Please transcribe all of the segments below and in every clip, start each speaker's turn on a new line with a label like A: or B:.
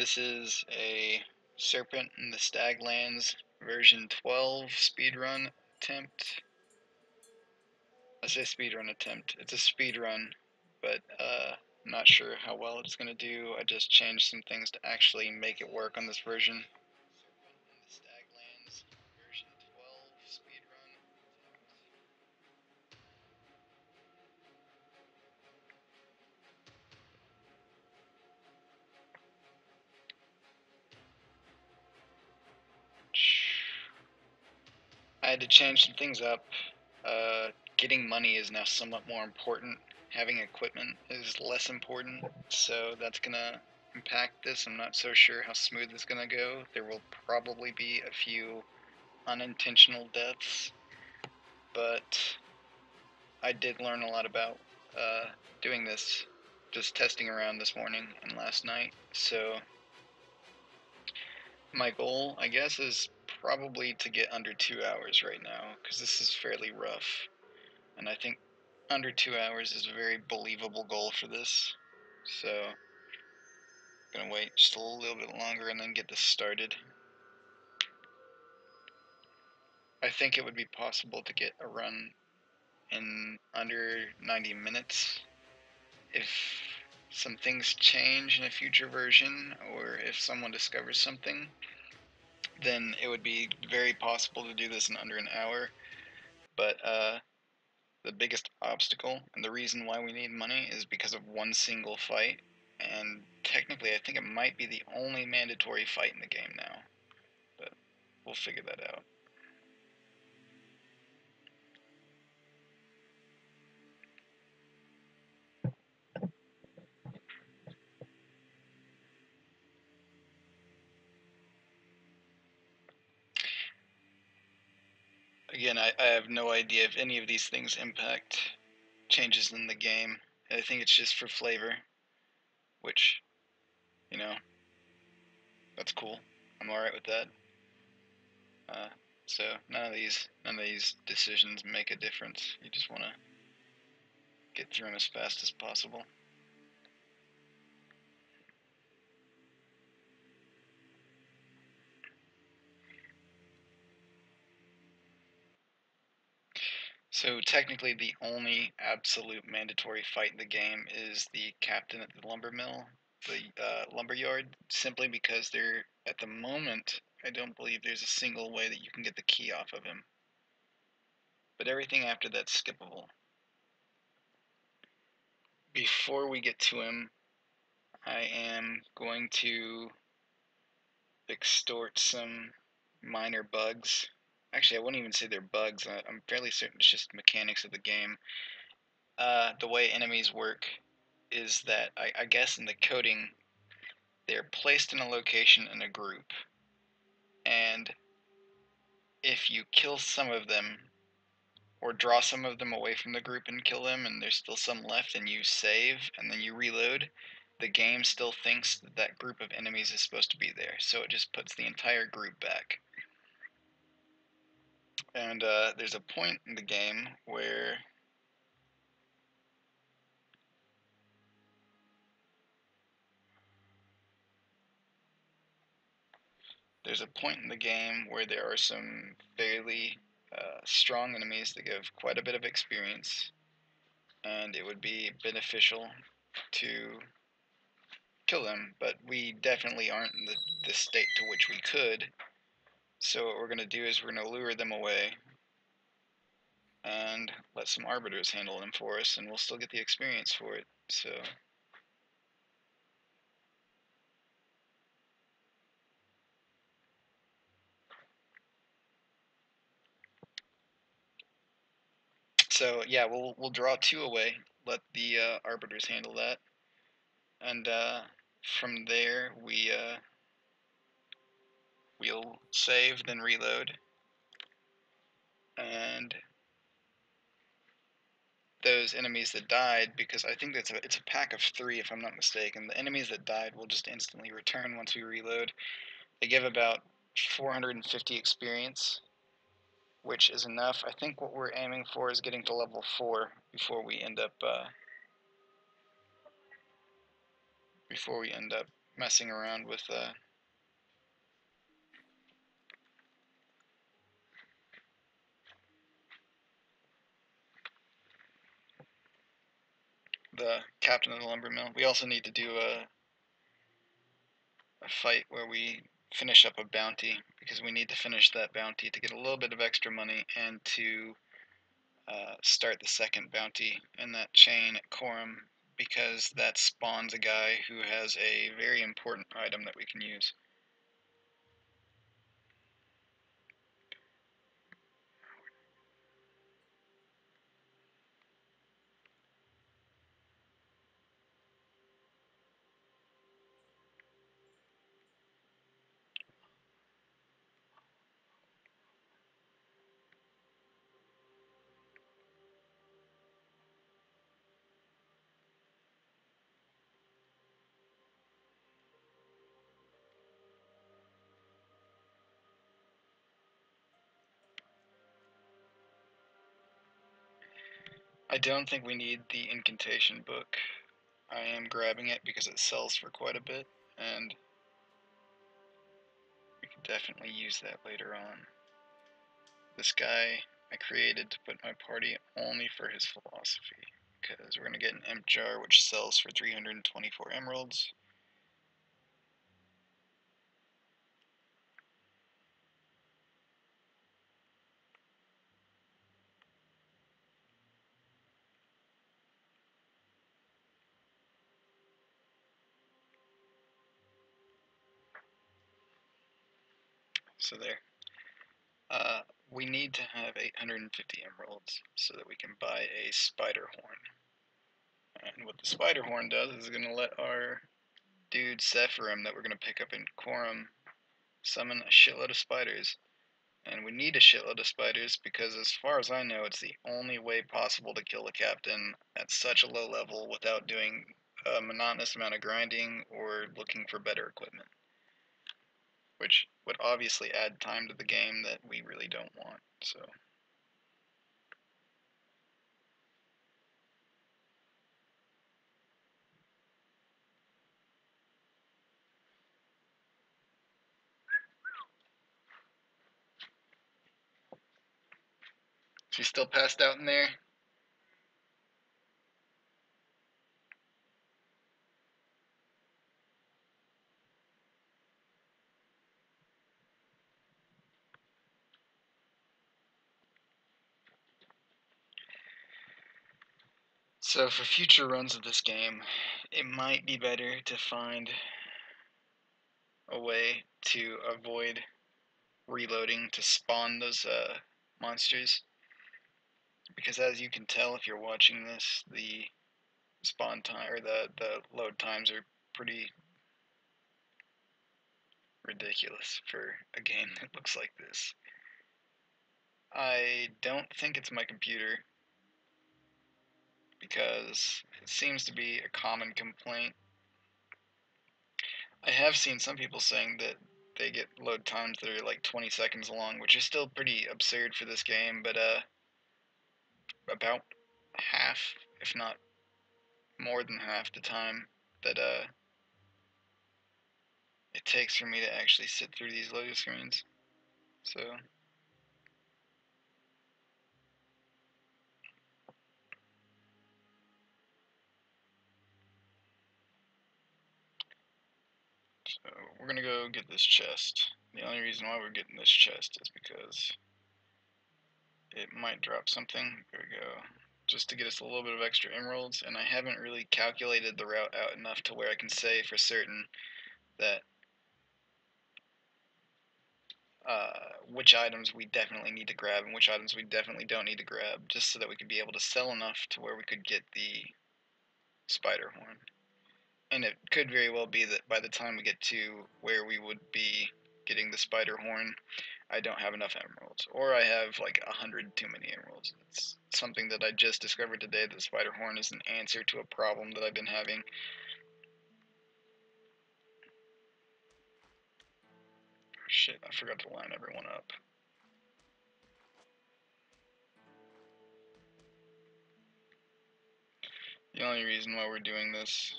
A: This is a Serpent in the Staglands version 12 speedrun attempt. I say speedrun attempt. It's a speedrun, but I'm not sure how well it's going to do. I just changed some things to actually make it work on this version. Serpent in the Staglands version 12 speedrun attempt. I had to change some things up. Getting money is now somewhat more important. Having equipment is less important, so that's gonna impact this. I'm not so sure how smooth it's gonna go. There will probably be a few unintentional deaths, but I did learn a lot about doing this, just testing around this morning and last night. So my goal, I guess, is probably to get under 2 hours right now, because this is fairly rough. And I think under 2 hours is a very believable goal for this. So, I'm gonna wait just a little bit longer and then get this started. I think it would be possible to get a run in under 90 minutes if some things change in a future version, or if someone discovers something, then it would be very possible to do this in under an hour. But the biggest obstacle and the reason why we need money is because of one single fight, and technically I think it might be the only mandatory fight in the game now, but we'll figure that out. Again, I have no idea if any of these things impact changes in the game. I think it's just for flavor, which, you know, that's cool. I'm alright with that. So none of these decisions make a difference. You just want to get through them as fast as possible. So technically the only absolute mandatory fight in the game is the captain at the lumber mill, the lumber yard, simply because there, at the moment, I don't believe there's a single way that you can get the key off of him. But everything after that's skippable. Before we get to him, I am going to extort some minor bugs. Actually, I wouldn't even say they're bugs. I'm fairly certain it's just mechanics of the game. The way enemies work is that, I guess in the coding, they're placed in a location in a group, and if you kill some of them, or draw some of them away from the group and kill them, and there's still some left, and you save, and then you reload, the game still thinks that that group of enemies is supposed to be there, so it just puts the entire group back. And there's a point in the game where there are some fairly strong enemies that give quite a bit of experience, and it would be beneficial to kill them, but we definitely aren't in the state to which we could. So what we're going to do is we're going to lure them away and let some arbiters handle them for us, and we'll still get the experience for it. So yeah, we'll draw 2 away, let the arbiters handle that, and from there we'll save, then reload, and those enemies that died, because I think it's a pack of 3 if I'm not mistaken, the enemies that died will just instantly return once we reload. They give about 450 experience, which is enough. I think what we're aiming for is getting to level 4 before we end up messing around with the captain of the lumber mill. We also need to do a fight where we finish up a bounty, because we need to finish that bounty to get a little bit of extra money and to start the second bounty in that chain at Corum, because that spawns a guy who has a very important item that we can use. I don't think we need the incantation book. I am grabbing it because it sells for quite a bit, and we can definitely use that later on. This guy I created to put my party only for his philosophy, because we're going to get an imp jar which sells for 324 emeralds. So there. We need to have 850 emeralds so that we can buy a spider horn. And what the spider horn does is going to let our dude Sephirim that we're going to pick up in Quorum summon a shitload of spiders. And we need a shitload of spiders because, as far as I know, it's the only way possible to kill the captain at such a low level without doing a monotonous amount of grinding or looking for better equipment, which would obviously add time to the game that we really don't want. So she's still passed out in there. So for future runs of this game, it might be better to find a way to avoid reloading to spawn those monsters, because as you can tell if you're watching this, the spawn time or the load times are pretty ridiculous for a game that looks like this. I don't think it's my computer, because it seems to be a common complaint. I have seen some people saying that they get load times that are like 20 seconds long, which is still pretty absurd for this game, but about half, if not more than half the time that it takes for me to actually sit through these loading screens. So we're gonna go get this chest. The only reason why we're getting this chest is because it might drop something. There we go. Just to get us a little bit of extra emeralds, and I haven't really calculated the route out enough to where I can say for certain that which items we definitely need to grab and which items we definitely don't need to grab, just so that we could be able to sell enough to where we could get the spider horn. And it could very well be that by the time we get to where we would be getting the spider horn, I don't have enough emeralds, or I have like 100 too many emeralds. It's something that I just discovered today, that the spider horn is an answer to a problem that I've been having. Shit, I forgot to line everyone up. The only reason why we're doing this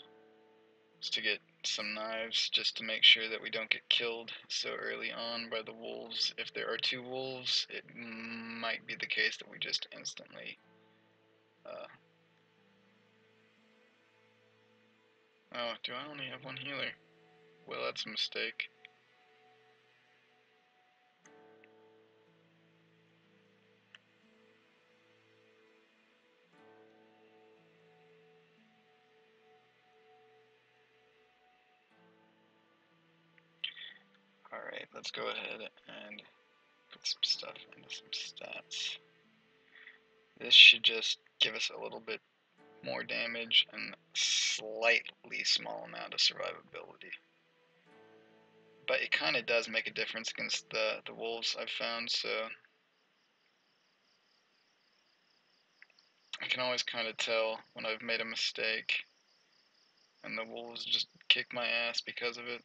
A: is to get some knives just to make sure that we don't get killed so early on by the wolves. If there are two wolves, it might be the case that we just instantly oh, do I only have one healer? Well, that's a mistake. Alright, let's go ahead and put some stuff into some stats. This should just give us a little bit more damage and slightly small amount of survivability. But it kind of does make a difference against the wolves I've found, so I can always kind of tell when I've made a mistake and the wolves just kick my ass because of it.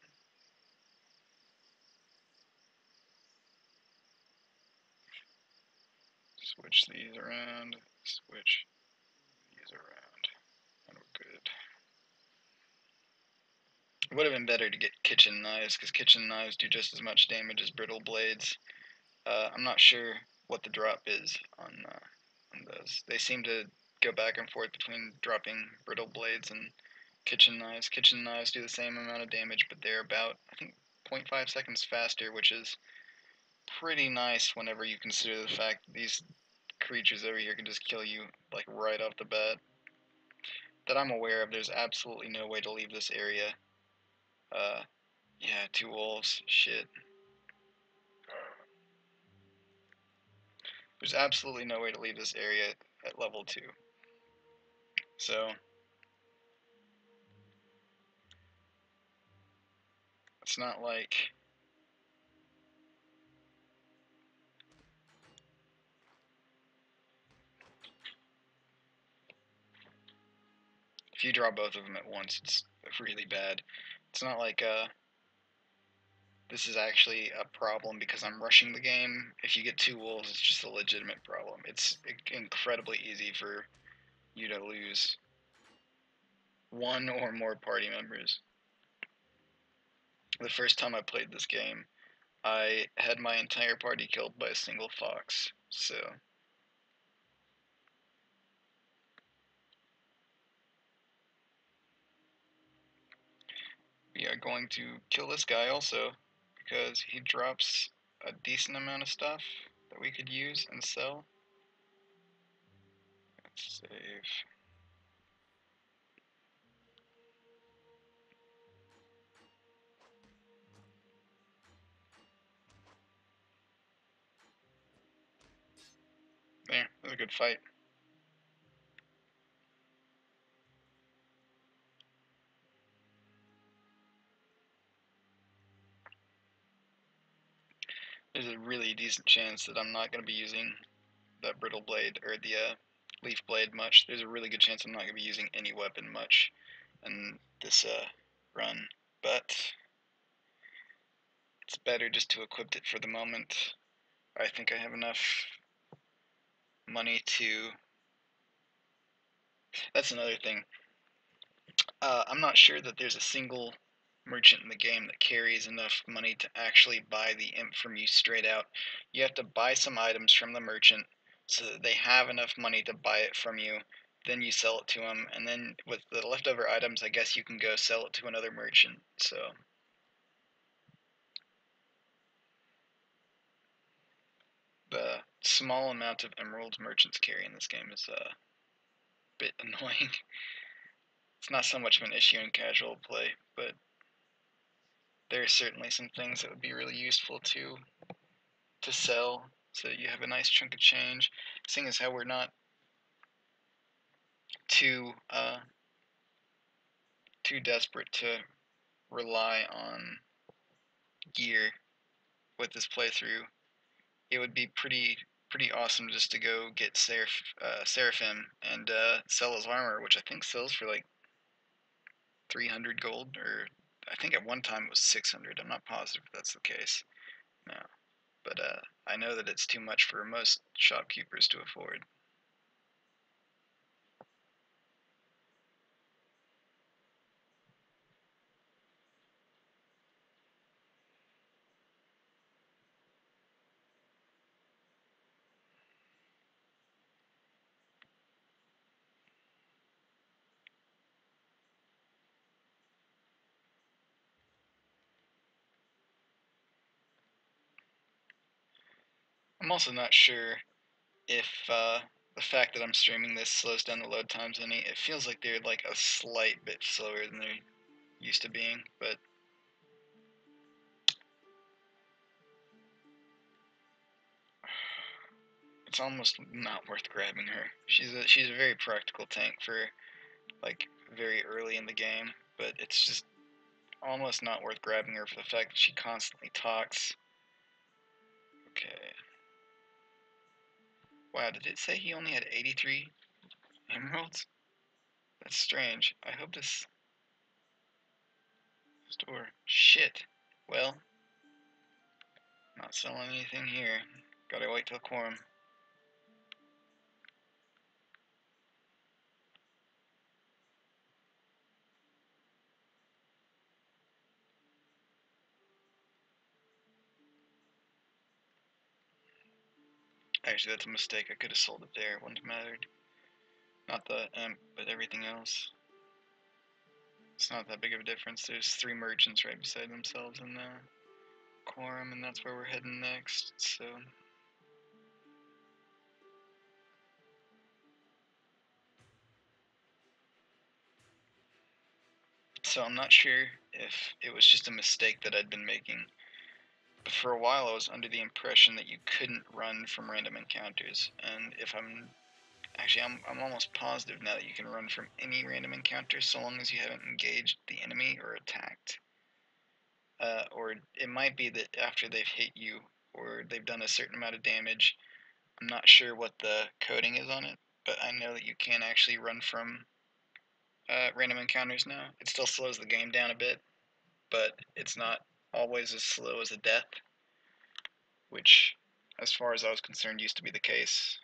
A: Switch these around, switch these around, and we're good. It would have been better to get kitchen knives, because kitchen knives do just as much damage as brittle blades. I'm not sure what the drop is on those. They seem to go back and forth between dropping brittle blades and kitchen knives. Kitchen knives do the same amount of damage, but they're about, I think, 0.5 seconds faster, which is pretty nice whenever you consider the fact that these creatures over here can just kill you, like, right off the bat. That I'm aware of, there's absolutely no way to leave this area. Yeah, two wolves, shit. There's absolutely no way to leave this area at level 2. So, it's not like if you draw both of them at once, it's really bad. It's not like this is actually a problem because I'm rushing the game. If you get two wolves, it's just a legitimate problem. It's incredibly easy for you to lose one or more party members. The first time I played this game, I had my entire party killed by a single fox, so we are going to kill this guy also, because he drops a decent amount of stuff that we could use and sell. Let's save. There, that was a good fight. There's a really decent chance that I'm not going to be using that brittle blade or the leaf blade much. There's a really good chance I'm not going to be using any weapon much in this run, but it's better just to equip it for the moment. I think I have enough money to... That's another thing. I'm not sure that there's a single merchant in the game that carries enough money to actually buy the imp from you straight out. You have to buy some items from the merchant so that they have enough money to buy it from you. Then you sell it to them, and then with the leftover items, I guess you can go sell it to another merchant. So the small amount of emeralds merchants carry in this game is a bit annoying. It's not so much of an issue in casual play, but there are certainly some things that would be really useful to sell so that you have a nice chunk of change. Seeing as how we're not too too desperate to rely on gear with this playthrough, it would be pretty awesome just to go get Seraphim and sell his armor, which I think sells for like 300 gold, or I think at one time it was 600. I'm not positive if that's the case. No, but I know that it's too much for most shopkeepers to afford. I'm also not sure if the fact that I'm streaming this slows down the load times any. It feels like they're like a slight bit slower than they're used to being, but it's almost not worth grabbing her. She's a very practical tank for like very early in the game, but it's just almost not worth grabbing her for the fact that she constantly talks. Okay. Wow, did it say he only had 83 emeralds? That's strange. I hope this store. Shit. Well, not selling anything here. Gotta wait till quorum. Actually, that's a mistake. I could have sold it there. Wouldn't have mattered. Not the imp, but everything else. It's not that big of a difference. There's 3 merchants right beside themselves in the quorum, and that's where we're heading next. So I'm not sure if it was just a mistake that I'd been making, but for a while I was under the impression that you couldn't run from random encounters, and if I'm actually I'm almost positive now that you can run from any random encounter so long as you haven't engaged the enemy or attacked. Or it might be that after they've hit you or they've done a certain amount of damage. I'm not sure what the coding is on it, but I know that you can actually run from random encounters now. It still slows the game down a bit, but it's not always as slow as a death, which, as far as I was concerned, used to be the case.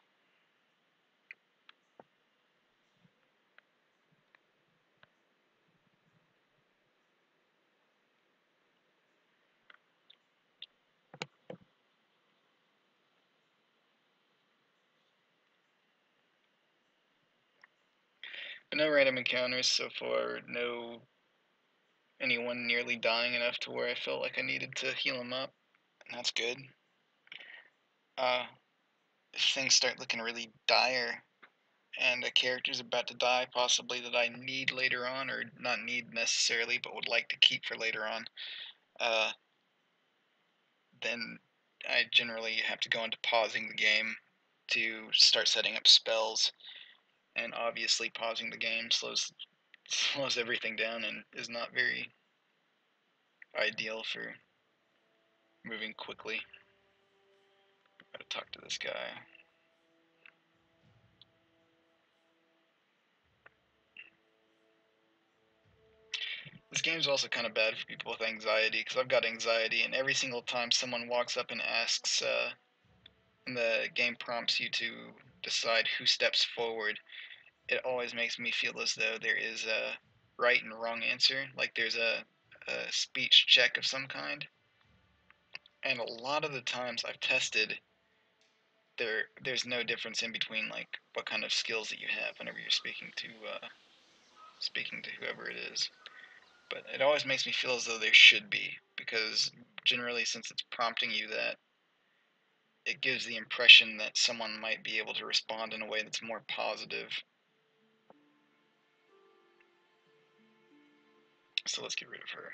A: But no random encounters so far, no anyone nearly dying enough to where I felt like I needed to heal him up, and that's good. If things start looking really dire, and a character's about to die, possibly that I need later on, or not need necessarily, but would like to keep for later on, then I generally have to go into pausing the game to start setting up spells, and obviously pausing the game slows everything down and is not very ideal for moving quickly. Gotta talk to this guy. This game's also kind of bad for people with anxiety, because I've got anxiety, and every single time someone walks up and asks, and the game prompts you to decide who steps forward, it always makes me feel as though there is a right and wrong answer, like there's a speech check of some kind. And a lot of the times I've tested, there's no difference in between like what kind of skills that you have whenever you're speaking to whoever it is. But it always makes me feel as though there should be, because generally, since it's prompting you that, it gives the impression that someone might be able to respond in a way that's more positive. So let's get rid of her.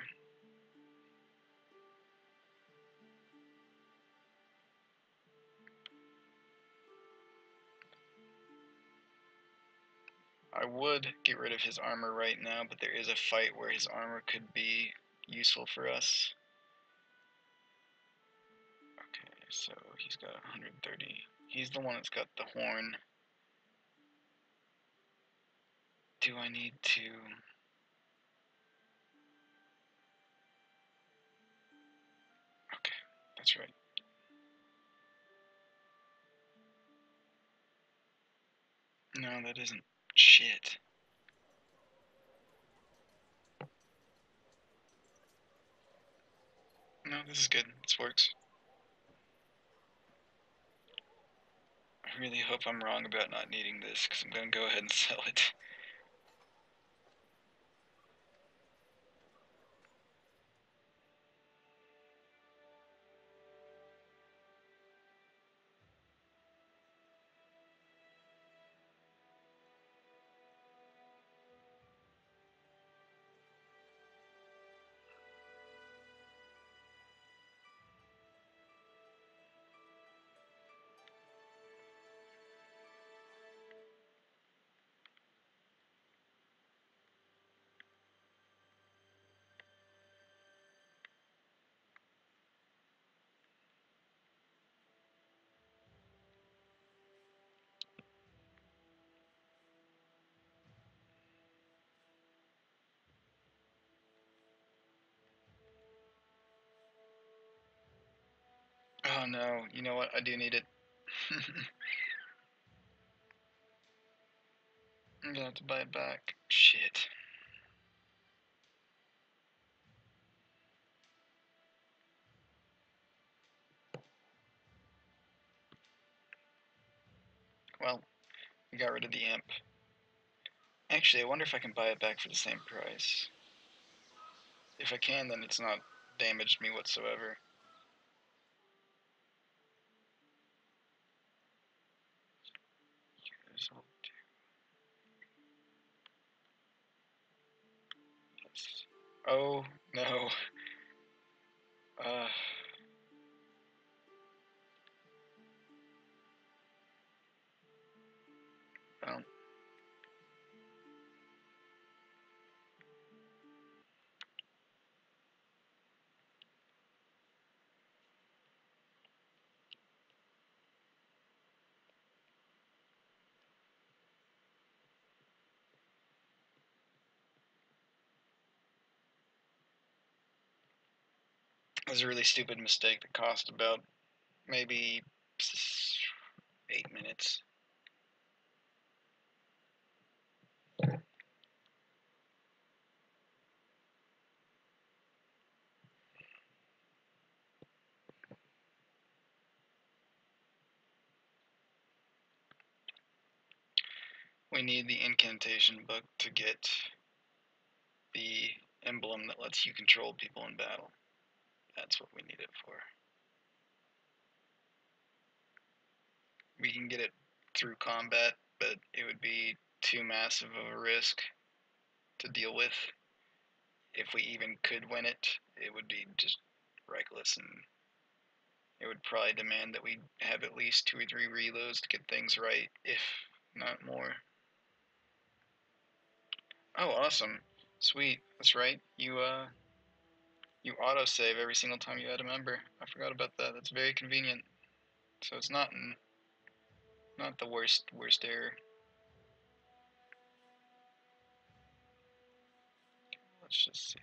A: I would get rid of his armor right now, but there is a fight where his armor could be useful for us. Okay, so he's got 130. He's the one that's got the horn. Do I need to... Okay, that's right. No, that isn't. Shit. No, this is good. This works. I really hope I'm wrong about not needing this, because I'm going to go ahead and sell it. no, you know what? I do need it. I'm gonna have to buy it back. Shit. Well, we got rid of the imp. Actually, I wonder if I can buy it back for the same price. If I can, then it's not damaged me whatsoever. Oh, no. Uh, well, it was a really stupid mistake that cost about maybe 8 minutes. We need the incantation book to get the emblem that lets you control people in battle. That's what we need it for. We can get it through combat, but it would be too massive of a risk to deal with. If we even could win it, it would be just reckless, and it would probably demand that we have at least 2 or 3 reloads to get things right, if not more. Oh, awesome. Sweet. That's right. You autosave every single time you add a member. I forgot about that. That's very convenient. So it's not the worst error. Let's just see.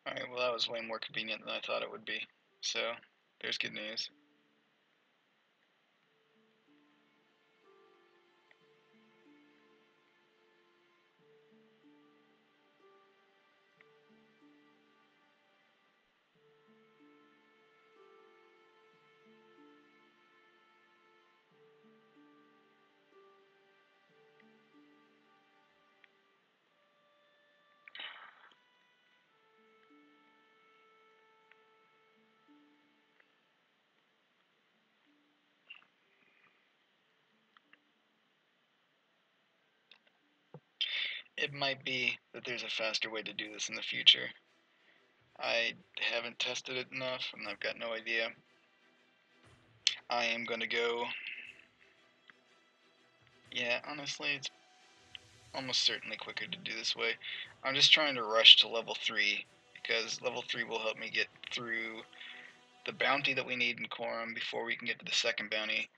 A: Alright, well that was way more convenient than I thought it would be. So, there's good news. It might be that there's a faster way to do this in the future. I haven't tested it enough, and I've got no idea. I am gonna go... Yeah, honestly, it's almost certainly quicker to do this way. I'm just trying to rush to level 3, because level 3 will help me get through the bounty that we need in Quorum before we can get to the second bounty,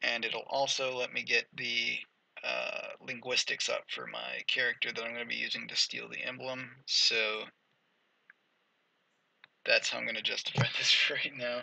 A: and it'll also let me get the linguistics up for my character that I'm going to be using to steal the emblem, so that's how I'm going to justify this right now.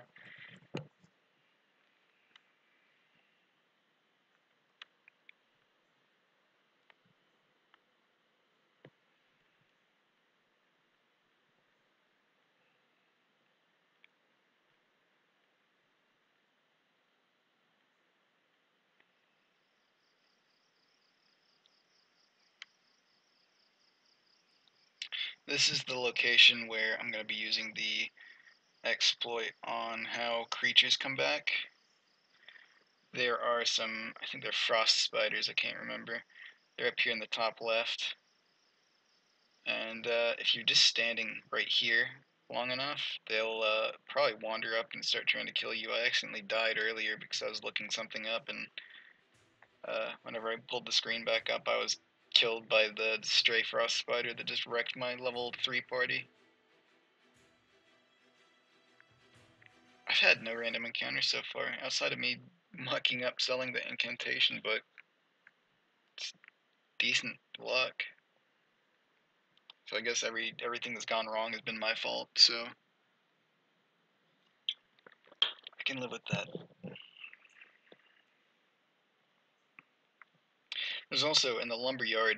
A: This is the location where I'm going to be using the exploit on how creatures come back. There are some, I think they're frost spiders, I can't remember. They're up here in the top left. And if you're just standing right here long enough, they'll probably wander up and start trying to kill you. I accidentally died earlier because I was looking something up, and whenever I pulled the screen back up, I was killed by the stray frost spider that just wrecked my level 3 party. I've had no random encounters so far, outside of me mucking up selling the incantation book. It's decent luck. So I guess everything that's gone wrong has been my fault, so I can live with that. There's also, in the lumberyard,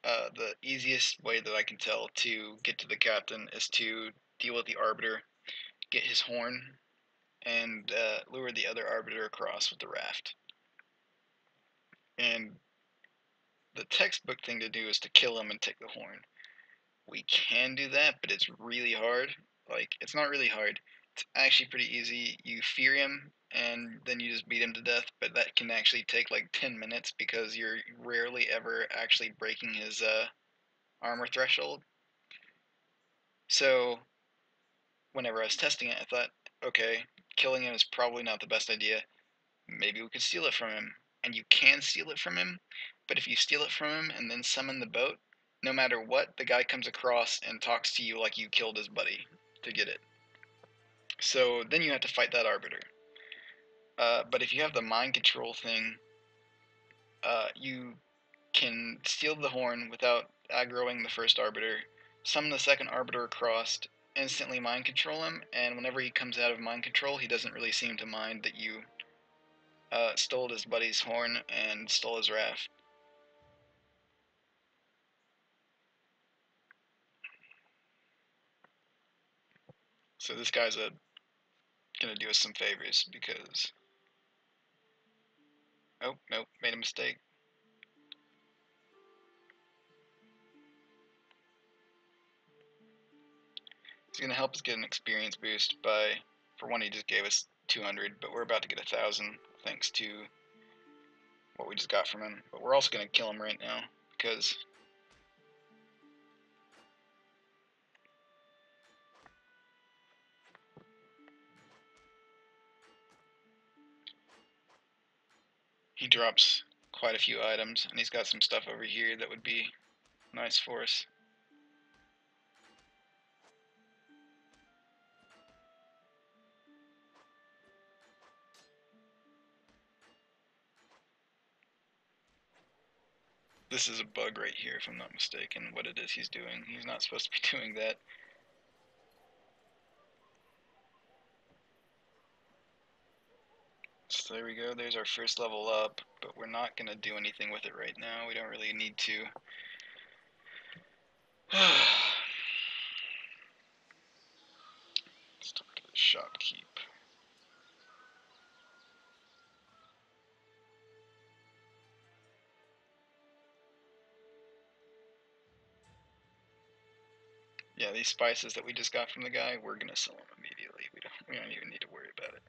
A: the easiest way that I can tell to get to the captain is to deal with the arbiter, get his horn, and lure the other arbiter across with the raft. And the textbook thing to do is to kill him and take the horn. We can do that, but it's really hard. Like, it's not really hard. It's actually pretty easy. You fear him, and then you just beat him to death, but that can actually take like 10 minutes because you're rarely ever actually breaking his armor threshold. So, whenever I was testing it, I thought, okay, killing him is probably not the best idea. Maybe we could steal it from him. And you can steal it from him, but if you steal it from him and then summon the boat, no matter what, the guy comes across and talks to you like you killed his buddy to get it. So then you have to fight that arbiter. But if you have the mind control thing, you can steal the horn without aggroing the first arbiter, summon the second arbiter across, instantly mind control him, and whenever he comes out of mind control, he doesn't really seem to mind that you stole his buddy's horn and stole his raft. So this guy's gonna do us some favors because... Oh, nope, made a mistake. He's gonna help us get an experience boost by, for one, he just gave us 200, but we're about to get 1,000 thanks to what we just got from him. But we're also gonna kill him right now because he drops quite a few items, and he's got some stuff over here that would be nice for us. This is a bug right here, if I'm not mistaken, what it is he's doing. He's not supposed to be doing that. So there we go, there's our first level up, but we're not going to do anything with it right now. We don't really need to. Let's talk to the shopkeep. Yeah, these spices that we just got from the guy, we're going to sell them immediately. We don't even need to worry about it.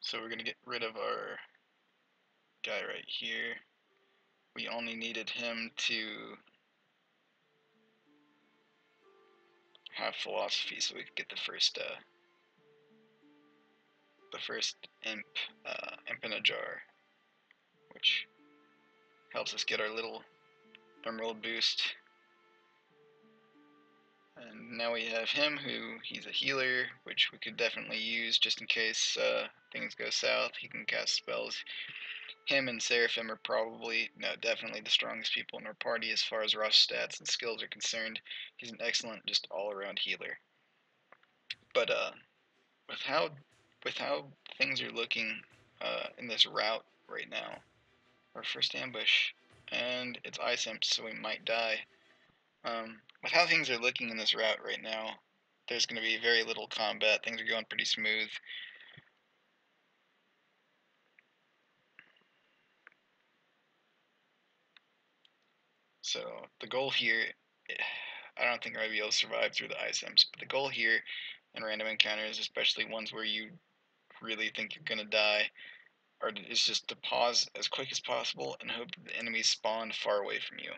A: So we're going to get rid of our guy right here. We only needed him to have philosophy so we could get the first imp in a jar, which helps us get our little emerald boost. And now we have him, he's a healer, which we could definitely use just in case things go south. He can cast spells. Him and Seraphim are probably, no, definitely the strongest people in our party as far as raw stats and skills are concerned. He's an excellent, just all-around healer. But with how things are looking in this route right now, our first ambush, and it's ice imps, so we might die. With how things are looking in this route right now, there's going to be very little combat. Things are going pretty smooth. So the goal here I don't think I'm gonna be able to survive through the ice imps. But the goal here in random encounters, especially ones where you really think you're gonna die, is just to pause as quick as possible and hope that the enemies spawn far away from you.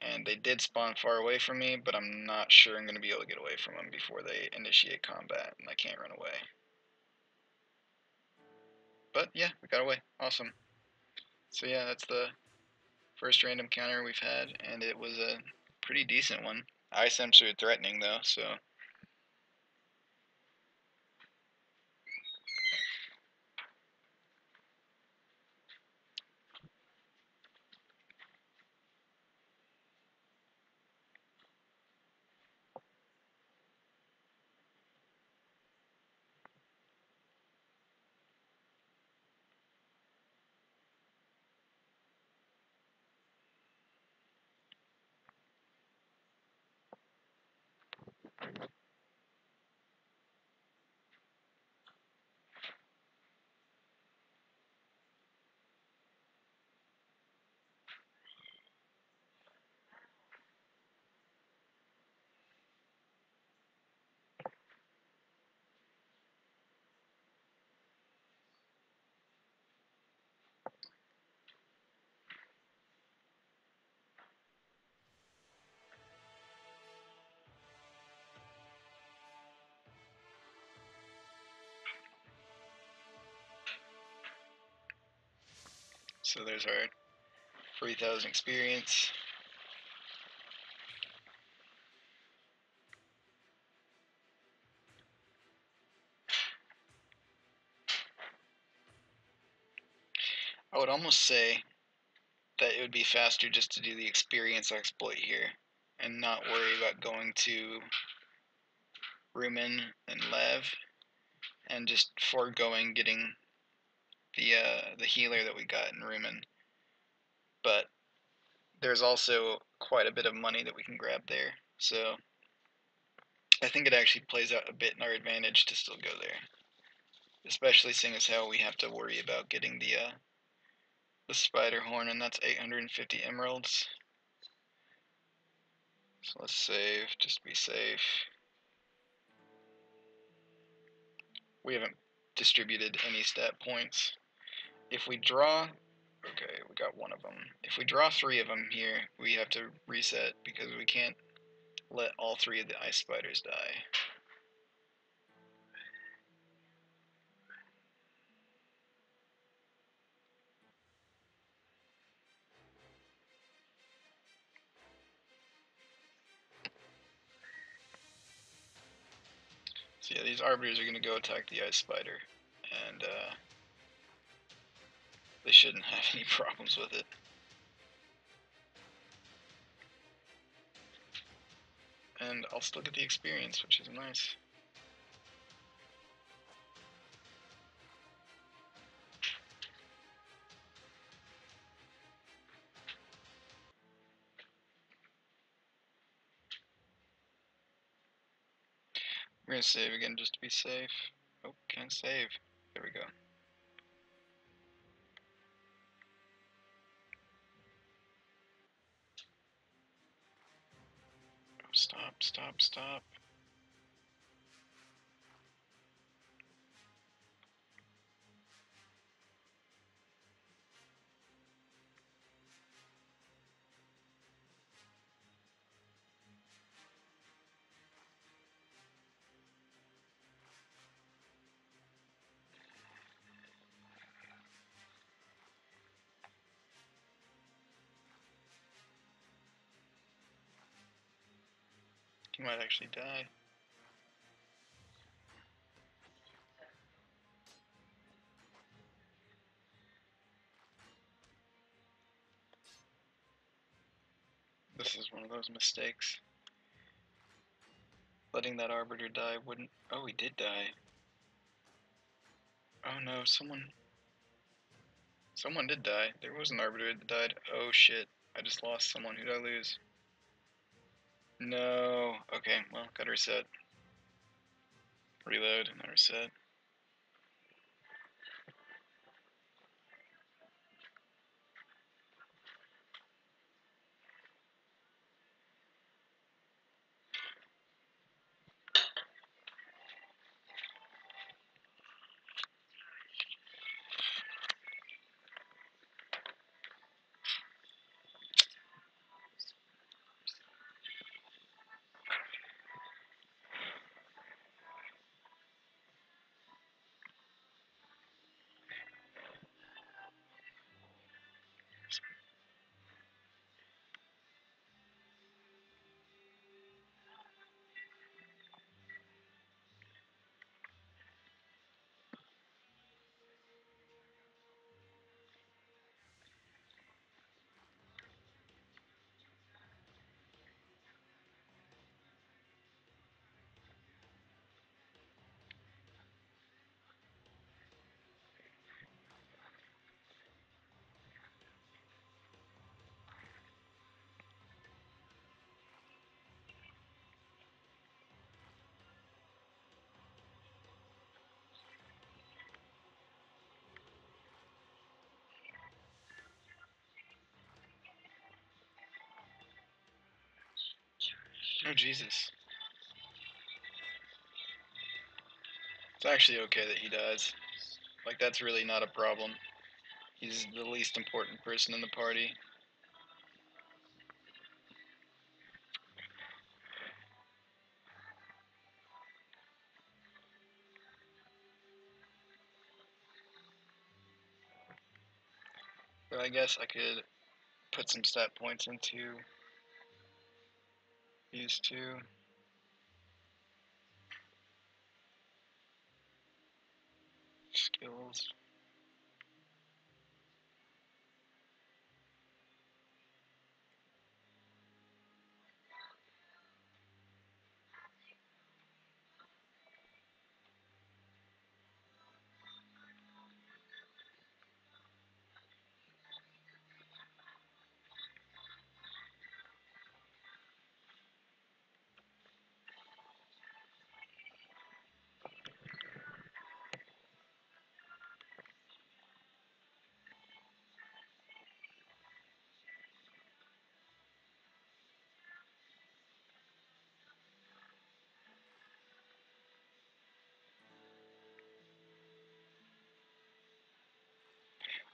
A: And they did spawn far away from me, but I'm not sure I'm gonna be able to get away from them before they initiate combat, and I can't run away. But yeah, we got away. Awesome. So yeah, that's the first random counter we've had, and it was a pretty decent one. Ice imps are threatening though, so there's our 3,000 experience. I would almost say that it would be faster just to do the experience exploit here and not worry about going to Rumen and Lev and just foregoing getting the healer that we got in Rumen. But there's also quite a bit of money that we can grab there, so I think it actually plays out a bit in our advantage to still go there, especially seeing as how we have to worry about getting the spider horn, and that's 850 emeralds. So let's save, just to be safe. We haven't distributed any stat points. If we draw, okay, we got one of them. If we draw 3 of them here, we have to reset because we can't let all 3 of the ice spiders die. So yeah, these arbiters are going to go attack the ice spider, and they shouldn't have any problems with it. And I'll still get the experience, which is nice. We're going to save again just to be safe. Oh, can't save. There we go. Oh, stop, stop, stop. He might actually die. This is one of those mistakes. Letting that arbiter die wouldn't... Oh, he did die. Oh no, someone did die. There was an arbiter that died. Oh shit. I just lost someone. Who did I lose? No. Okay, well, gotta reset. Reload and then reset. Oh, Jesus. It's actually okay that he dies. Like, that's really not a problem. He's the least important person in the party. But I guess I could put some stat points into these two. Skills.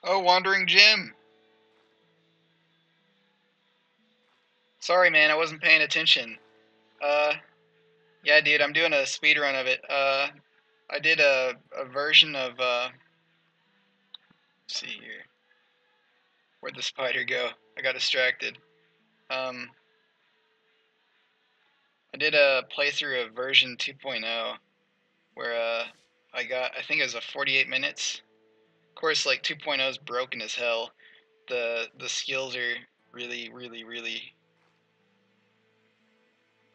A: Oh, Wandering Jim! Sorry, man, I wasn't paying attention. Yeah, dude, I'm doing a speed run of it. I did a version of, let's see here. Where'd the spider go? I got distracted. Um, I did a playthrough of version 2.0 where, I think it was a 48 minutes. Of course, like, 2.0 is broken as hell. The skills are really, really, really,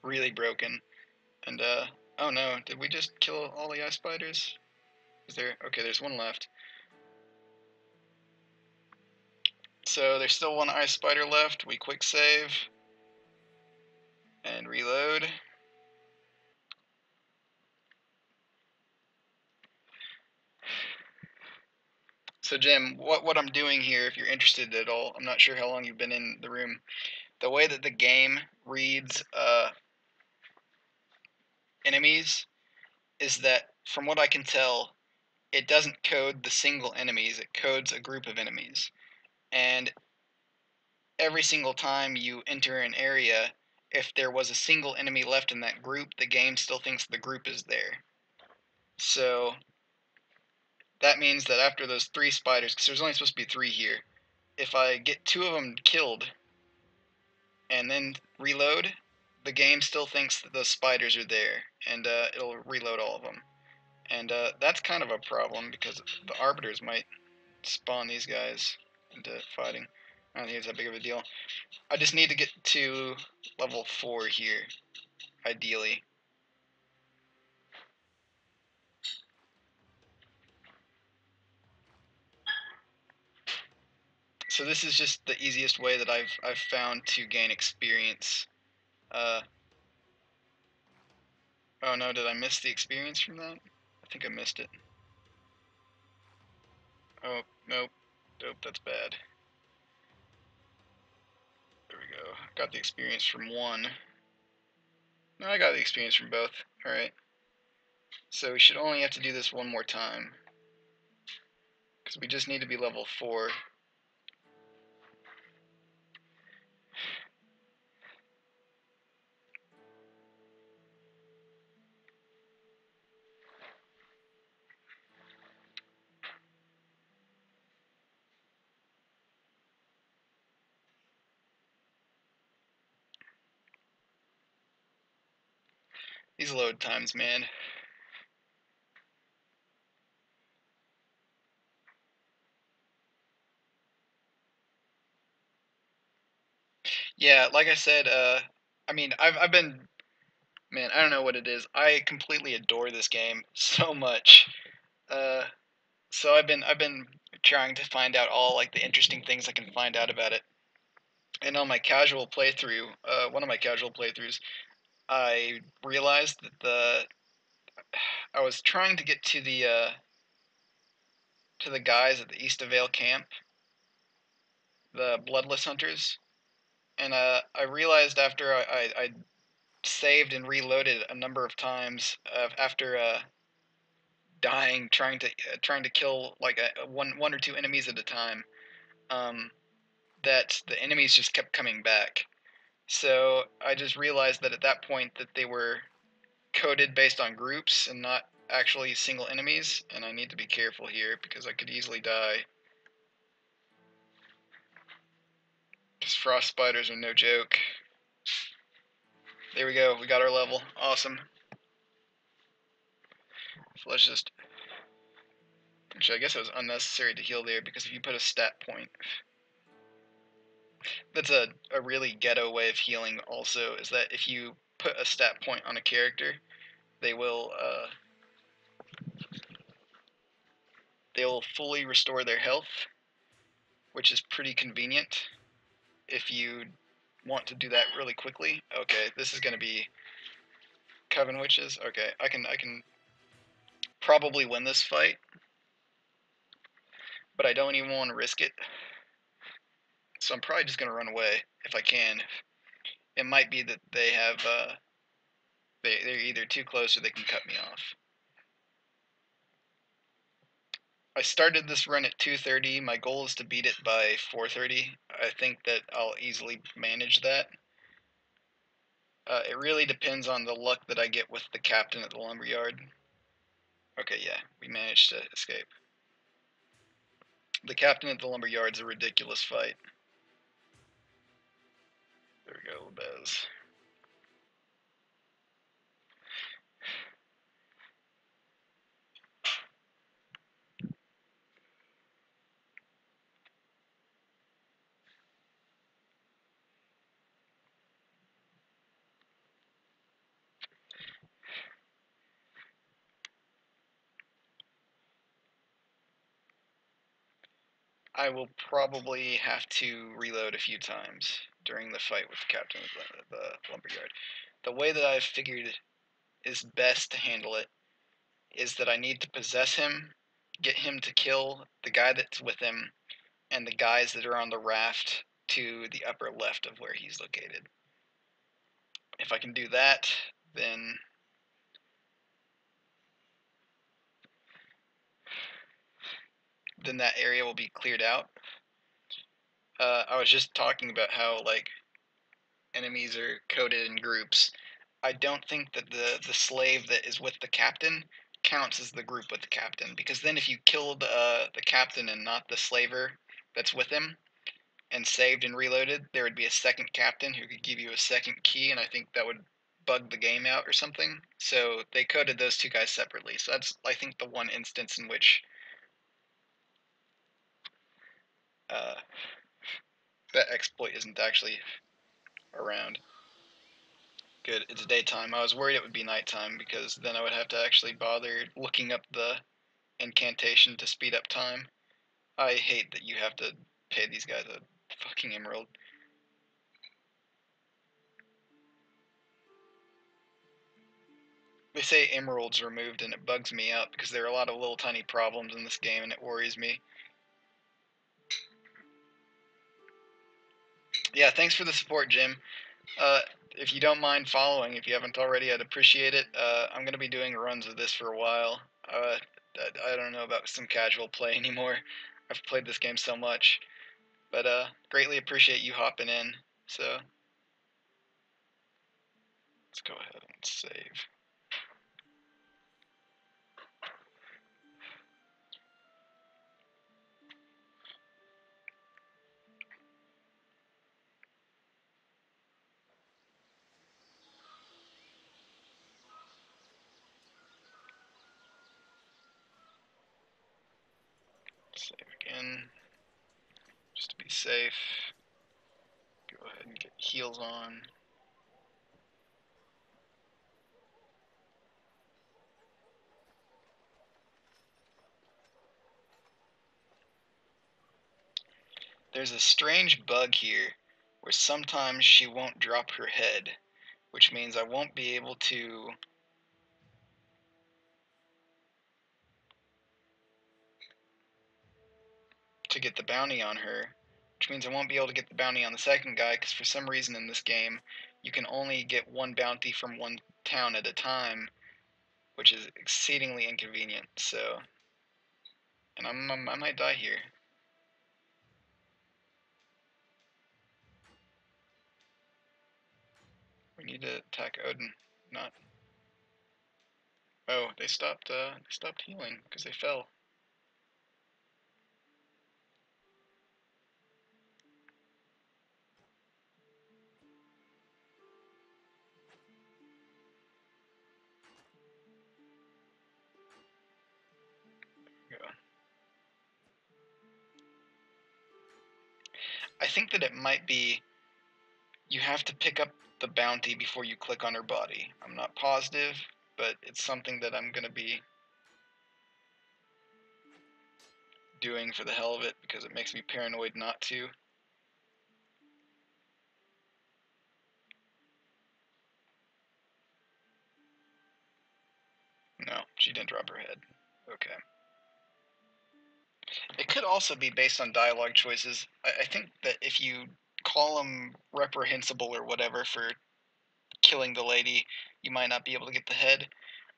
A: really broken. And, oh no, did we just kill all the ice spiders? Is there, okay, there's one left. So there's still one ice spider left. We quick save and reload. So Jim, what I'm doing here, if you're interested at all, I'm not sure how long you've been in the room. The way that the game reads enemies is that, from what I can tell, it doesn't code the single enemies, it codes a group of enemies. And every single time you enter an area, if there was a single enemy left in that group, the game still thinks the group is there. So that means that after those 3 spiders, because there's only supposed to be 3 here, if I get 2 of them killed and then reload, the game still thinks that those spiders are there, and it'll reload all of them. And that's kind of a problem, because the arbiters might spawn these guys into fighting. I don't think it's that big of a deal. I just need to get to level 4 here, ideally. So this is just the easiest way that I've found to gain experience. Uh, oh no, did I miss the experience from that? I think I missed it. Oh, nope. Nope, that's bad. There we go. Got the experience from one. No, I got the experience from both. Alright. So we should only have to do this one more time, because we just need to be level 4. These load times, man. Yeah, like I said, I mean, I've been, man, I don't know what it is. I completely adore this game so much. Uh, so I've been trying to find out all like the interesting things I can find out about it. And on my casual playthrough, one of my casual playthroughs, I realized that I was trying to get to the guys at the East of Vale camp, the Bloodless Hunters, and I realized after I saved and reloaded a number of times after dying trying to kill like one or two enemies at a time. That the enemies just kept coming back. So I just realized that at that point that they were coded based on groups and not actually single enemies, and I need to be careful here because I could easily die. Because frost spiders are no joke. There we go, we got our level. Awesome. So let's just... Actually, I guess it was unnecessary to heal there because if you put a stat point... That's a really ghetto way of healing also, is that if you put a stat point on a character, they'll fully restore their health, which is pretty convenient if you want to do that really quickly. Okay, this is going to be Coven Witches. Okay, I can probably win this fight, but I don't even want to risk it. So I'm probably just going to run away if I can. It might be that they have they're either too close or they can cut me off. I started this run at 2:30. My goal is to beat it by 4:30. I think that I'll easily manage that. It really depends on the luck that I get with the captain at the lumberyard. Okay, yeah, we managed to escape. The captain at the lumberyard's a ridiculous fight. There we go, Bez. I will probably have to reload a few times during the fight with the captain of the lumberyard. The way that I've figured is best to handle it is that I need to possess him, get him to kill the guy that's with him, and the guys that are on the raft to the upper left of where he's located. If I can do that, then that area will be cleared out. I was just talking about how like enemies are coded in groups. I don't think that the slave that is with the captain counts as the group with the captain, because then if you killed the captain and not the slaver that's with him and saved and reloaded, there would be a second captain who could give you a second key, and I think that would bug the game out or something. So they coded those two guys separately. So that's, I think, the one instance in which uh, that exploit isn't actually around. Good, it's daytime. I was worried it would be nighttime because then I would have to actually bother looking up the incantation to speed up time. I hate that you have to pay these guys a fucking emerald. They say emeralds removed and it bugs me out because there are a lot of little tiny problems in this game and it worries me. Yeah, thanks for the support, Jim. If you don't mind following, if you haven't already, I'd appreciate it. I'm going to be doing runs of this for a while. I don't know about some casual play anymore. I've played this game so much. But greatly appreciate you hopping in. So let's go ahead and save. Save again, just to be safe. Go ahead and get heals on. There's a strange bug here where sometimes she won't drop her head, which means I won't be able to get the bounty on her, which means I won't be able to get the bounty on the second guy because for some reason in this game you can only get one bounty from one town at a time, which is exceedingly inconvenient. So, and I might die here. We need to attack Odin, not. Oh, they stopped healing because they fell. Go. I think that it might be you have to pick up the bounty before you click on her body. I'm not positive, but it's something that I'm gonna be doing for the hell of it because it makes me paranoid not to. No, she didn't drop her head. Okay. It could also be based on dialogue choices. I think that if you call him reprehensible or whatever for killing the lady, you might not be able to get the head.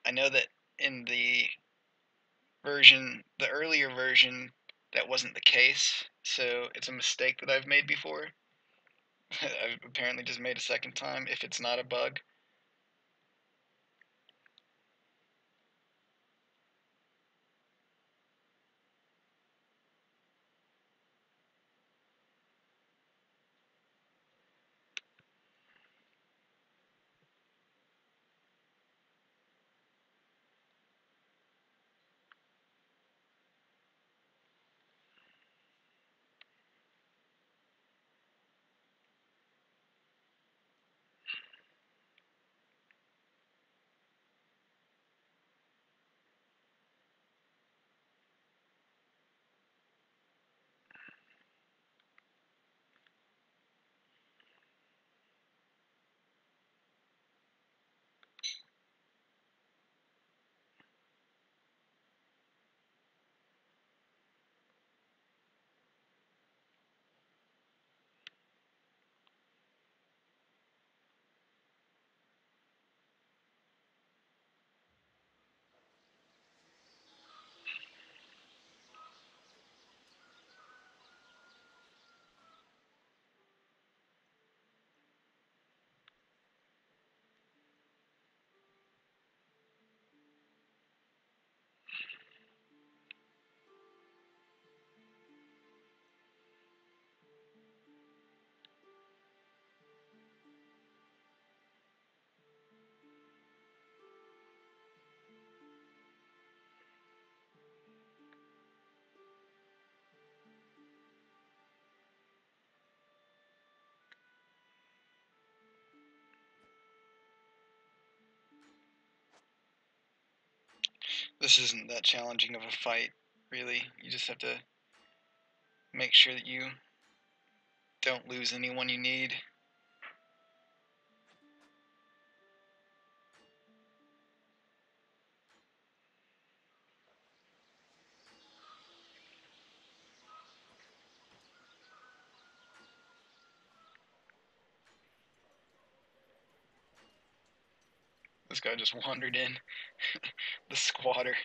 A: I know that in the earlier version, that wasn't the case, so it's a mistake that I've made before. I've apparently just made a second time if it's not a bug. This isn't that challenging of a fight, really. You just have to make sure that you don't lose anyone you need. This guy just wandered in. The squatter.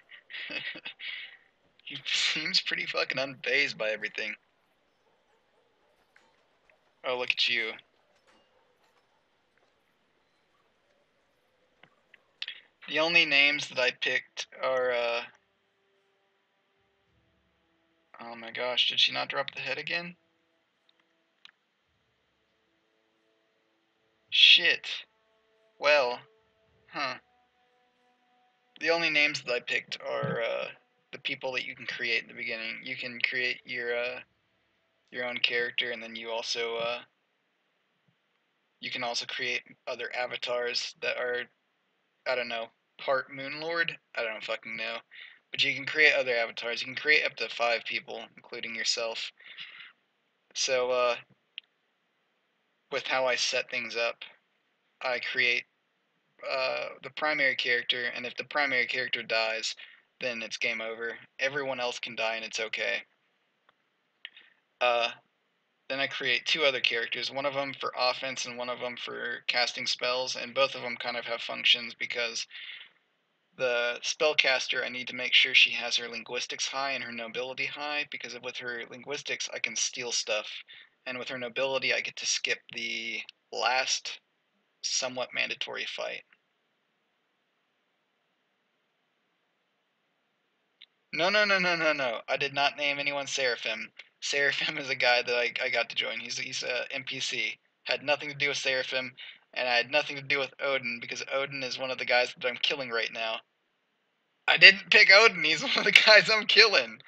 A: He seems pretty fucking unfazed by everything. Oh, look at you. The only names that I picked are, oh my gosh, did she not drop the head again? Shit. Well, huh. The only names that I picked are, the people that you can create in the beginning. You can create your own character, and then you can also create other avatars that are, I don't know, part Moonlord? I don't fucking know. But you can create other avatars. You can create up to 5 people, including yourself. So, with how I set things up, I create the primary character, and if the primary character dies, then it's game over. Everyone else can die, and it's okay. Uh, Then I create two other characters, one of them for offense and one of them for casting spells, and both of them kind of have functions because the spellcaster, I need to make sure she has her linguistics high and her nobility high, because with her linguistics I can steal stuff, and with her nobility I get to skip the last somewhat mandatory fight. No, no, no, no, no, no. I did not name anyone Seraphim. Seraphim is a guy that I got to join. He's a NPC. Had nothing to do with Seraphim, and I had nothing to do with Odin, because Odin is one of the guys that I'm killing right now. I didn't pick Odin. He's one of the guys I'm killing.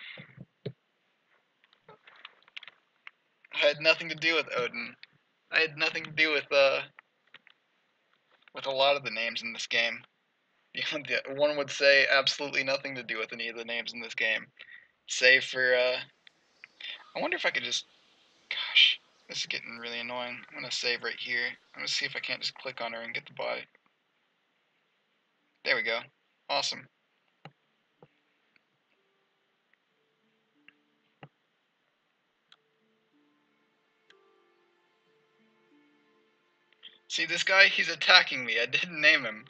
A: I had nothing to do with Odin. I had nothing to do with a lot of the names in this game. One would say absolutely nothing to do with any of the names in this game, save for I wonder if I could just. Gosh, this is getting really annoying. I'm gonna save right here. I'm gonna see if I can't just click on her and get the body. There we go. Awesome. See this guy? He's attacking me. I didn't name him.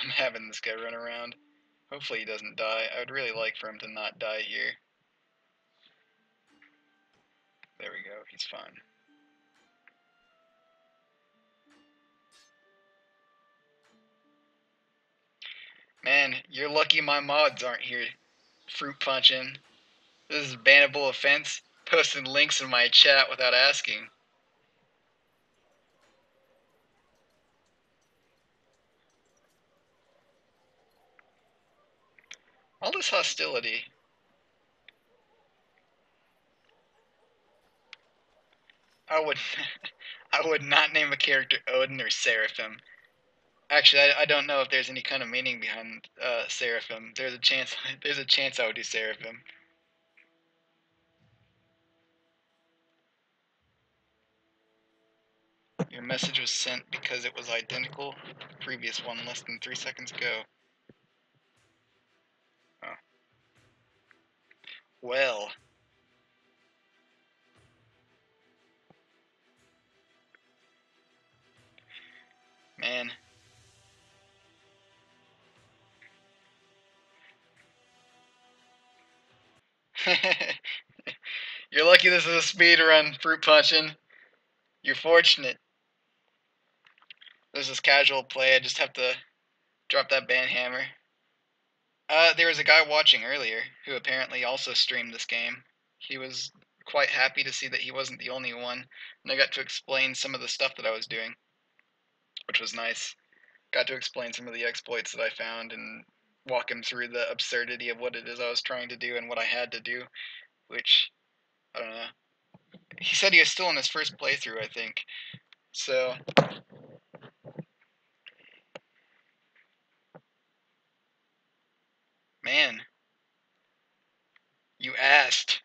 A: I'm having this guy run around. Hopefully he doesn't die. I would really like for him to not die here. There we go. He's fine. Man, you're lucky my mods aren't here fruit punching. This is a bannable offense. Posting links in my chat without asking. All this hostility. I would I would not name a character Odin or Seraphim. Actually, I don't know if there's any kind of meaning behind Seraphim. There's a chance there's a chance I would do Seraphim. Your message was sent because it was identical to the previous one less than 3 seconds ago. Oh. Well. Man. You're lucky this is a speed run, fruit punching. You're fortunate. This is casual play. I just have to drop that ban hammer. There was a guy watching earlier who apparently also streamed this game. He was quite happy to see that he wasn't the only one, and I got to explain some of the stuff that I was doing, which was nice. Got to explain some of the exploits that I found and walk him through the absurdity of what it is I was trying to do and what I had to do, which, I don't know. He said he was still in his first playthrough, I think. So, man, you asked.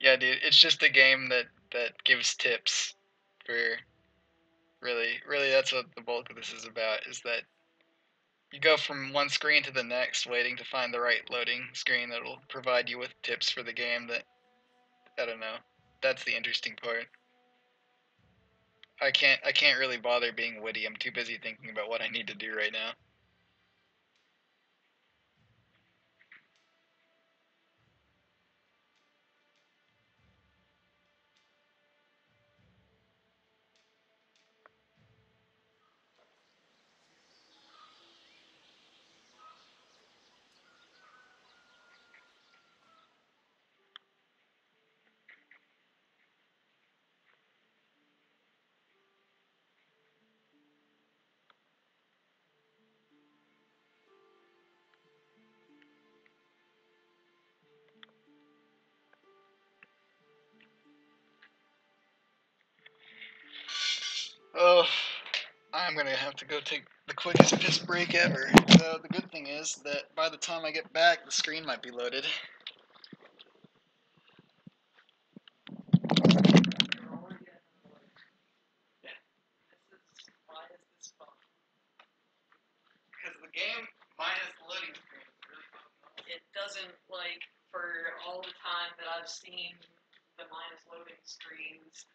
A: Yeah, dude, it's just a game that gives tips for really that's what the bulk of this is about, is that you go from one screen to the next waiting to find the right loading screen that'll provide you with tips for the game that, I don't know. That's the interesting part. I can't really bother being witty. I'm too busy thinking about what I need to do right now. I'm gonna have to go take the quickest piss break ever. So the good thing is that by the time I get back, the screen might be loaded. Because the game minus the loading screen is really fucking. It doesn't, like, for all the time that I've seen the minus loading screens.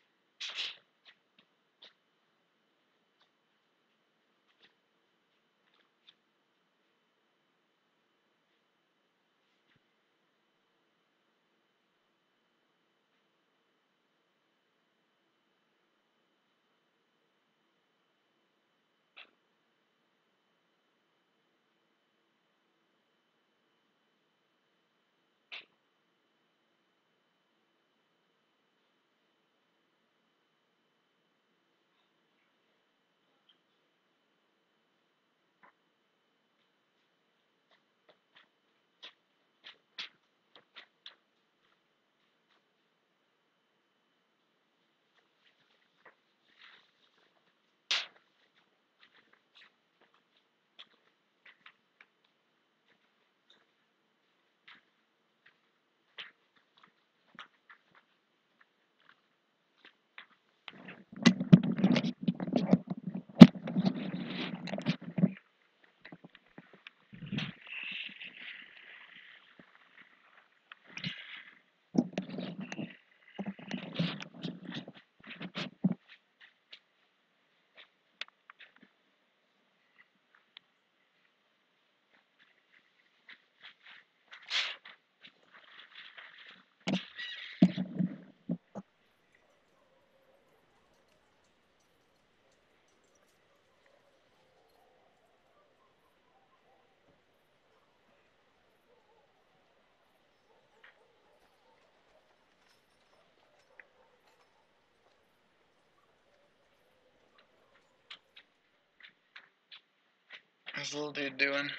A: What's the little dude doing?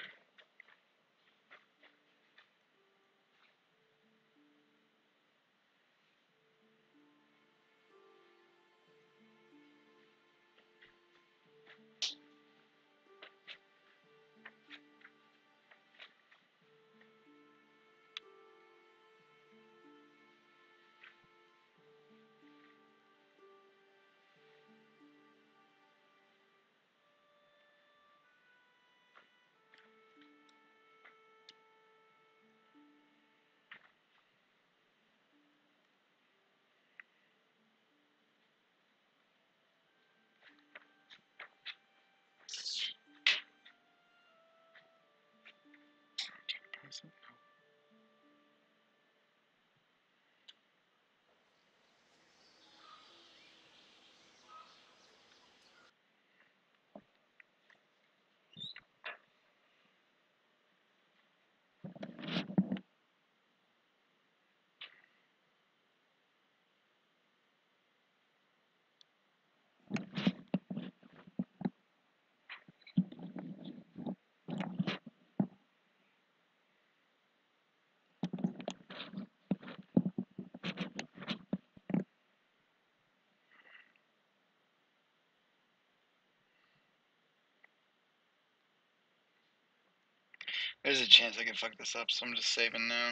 A: There's a chance I can fuck this up, so I'm just saving now.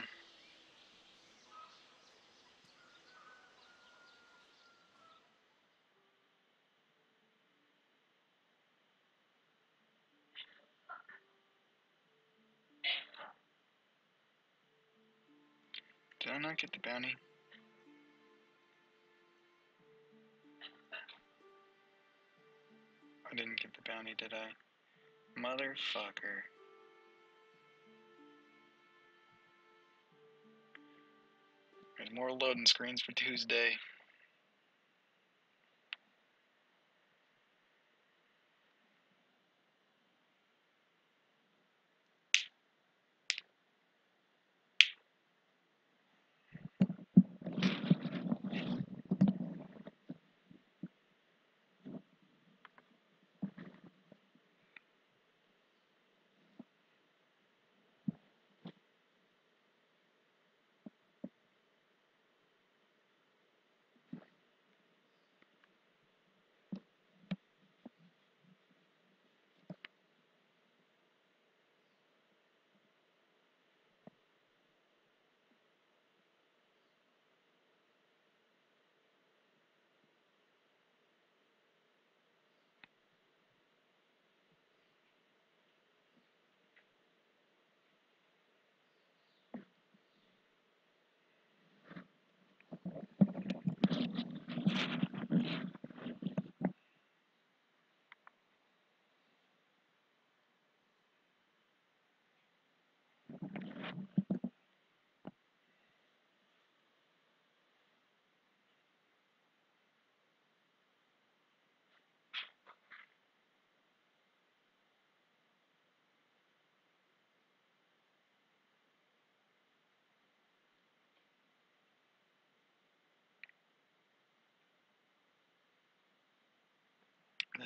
A: Did I not get the bounty? I didn't get the bounty, did I? Motherfucker. There's more loading screens for Tuesday.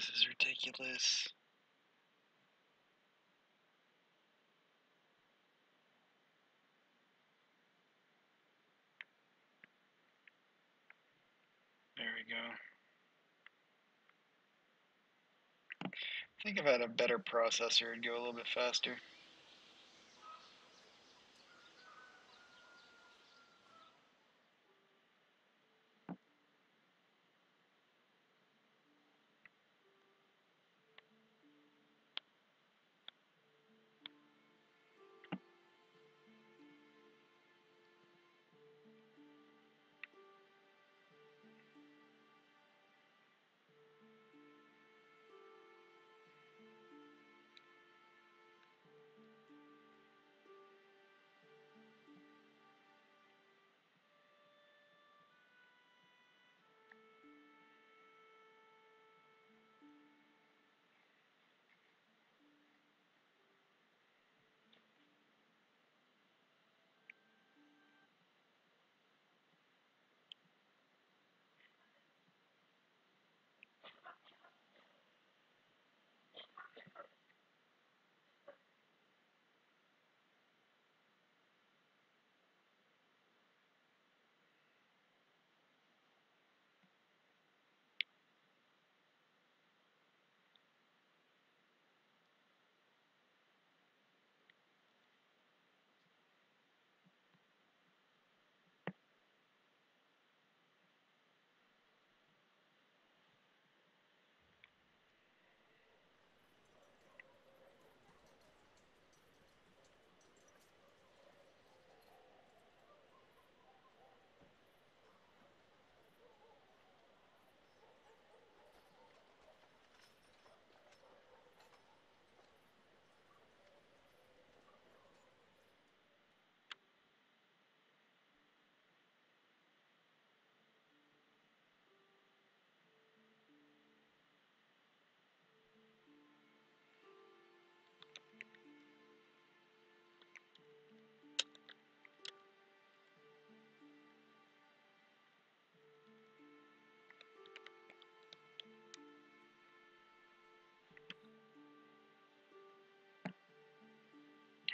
A: This is ridiculous. There we go. I think if I had a better processor, it'd go a little bit faster.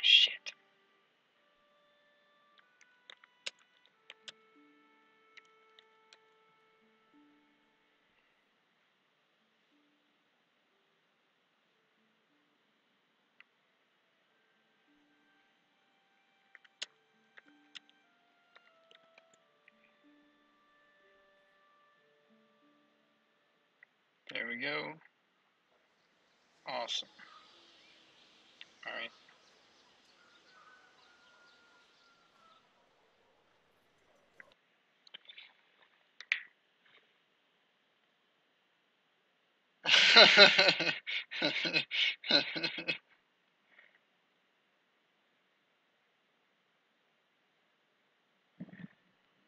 A: Shit. There we go. Awesome. Alright.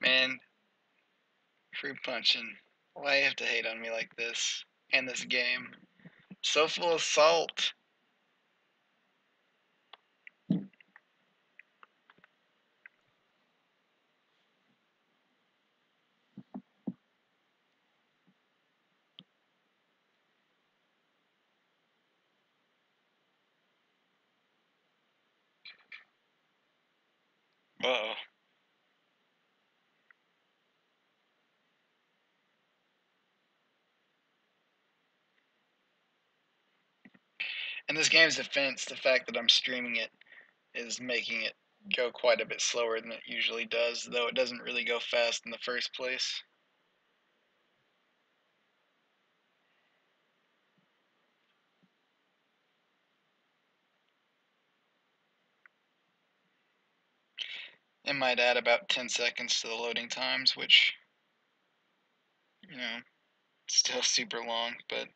A: Man, fruit punching. Why you have to hate on me like this? And this game. So full of salt. Uh-oh. In this game's defense, the fact that I'm streaming it is making it go quite a bit slower than it usually does, though it doesn't really go fast in the first place. It might add about 10 seconds to the loading times, which, you know, still super long, but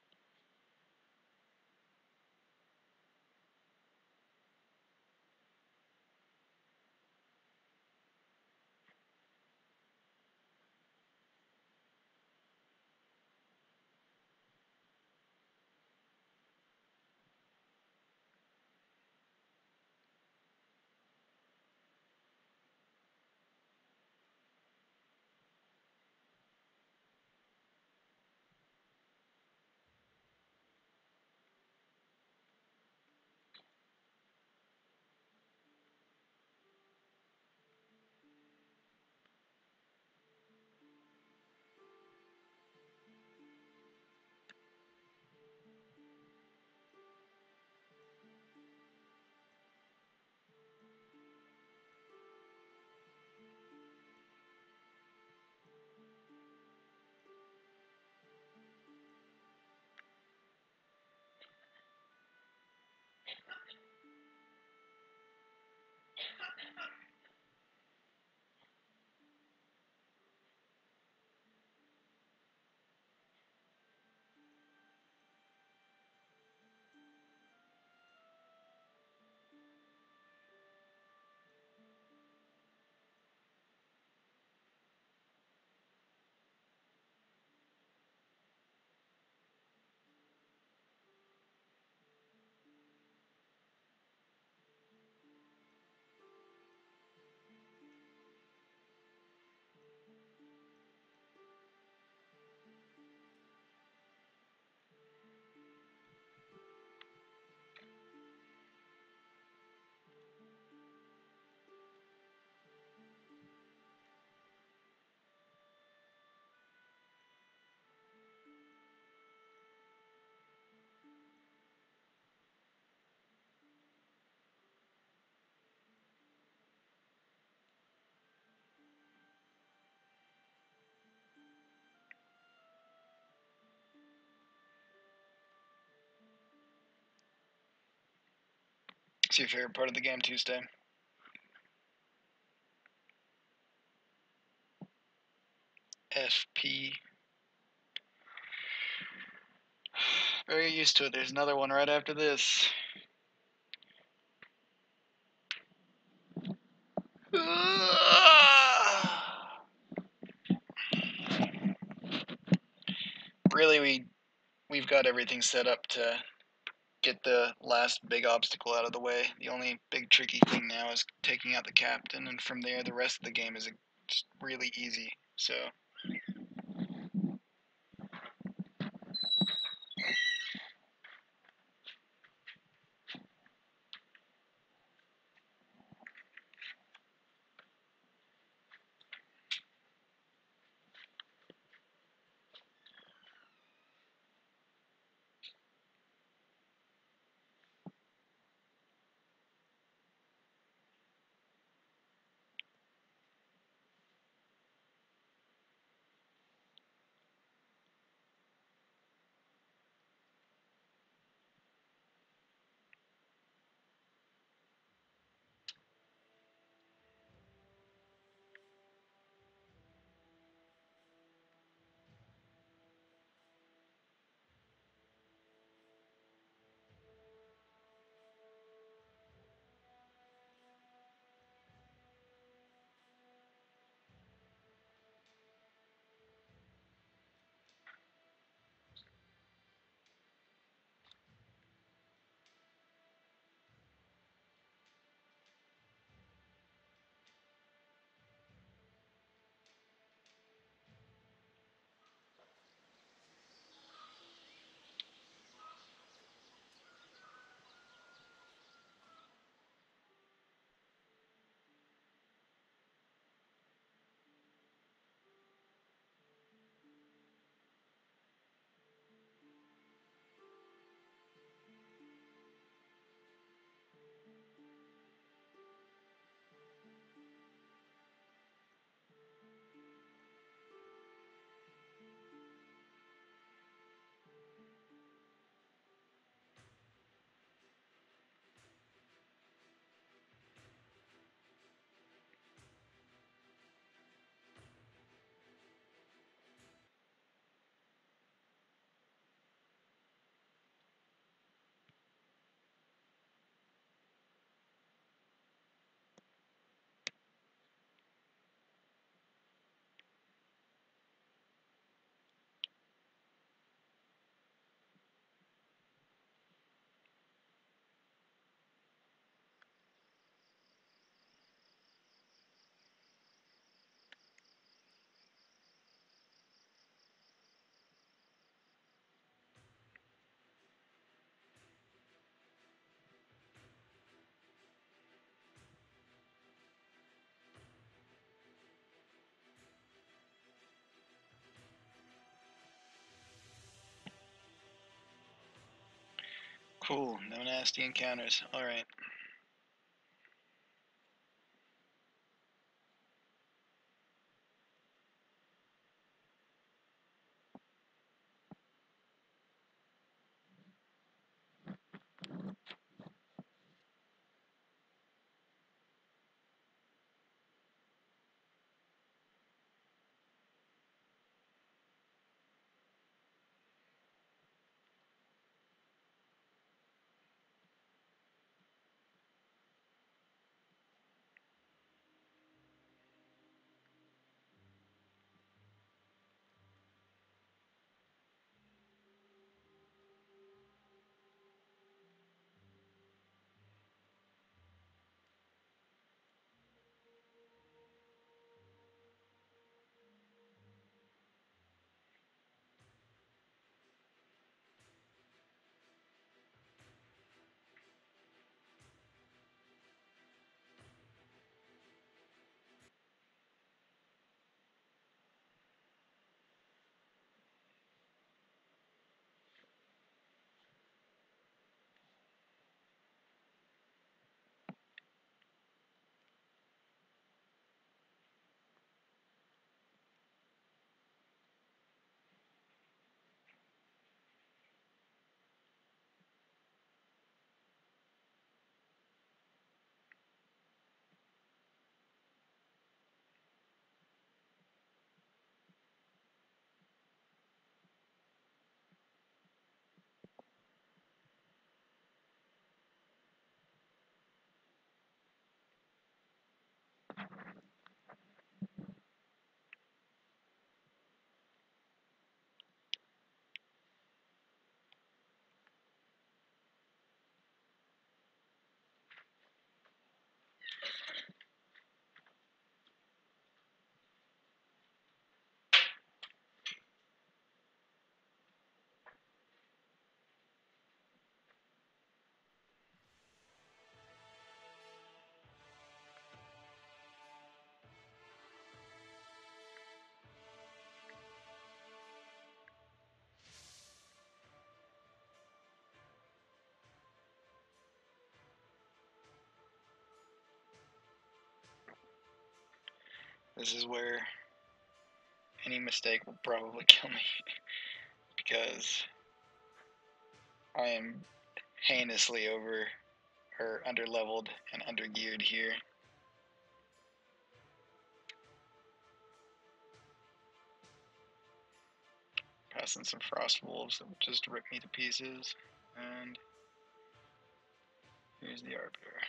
A: What's your favorite part of the game, Tuesday? FP. Very used to it. There's another one right after this. Really, we've got everything set up to get the last big obstacle out of the way. The only big tricky thing now is taking out the captain, and from there the rest of the game is just really easy. So cool, no nasty encounters. All right. This is where any mistake will probably kill me because I am heinously over or underleveled and undergeared here. Passing some frost wolves that will just rip me to pieces. And here's the arbiter.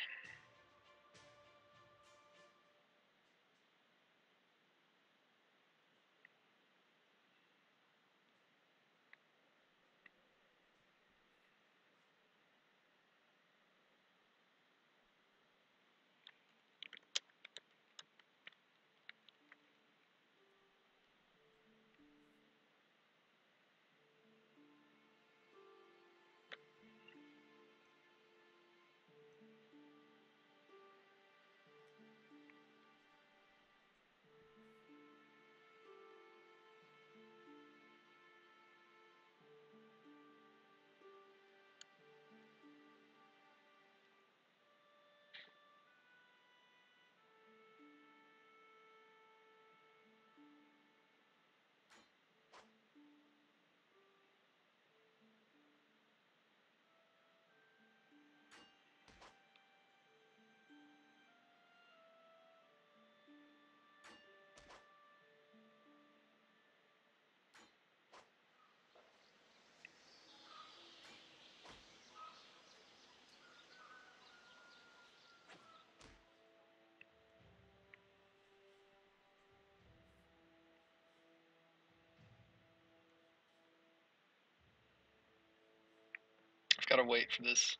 A: I've got to wait for this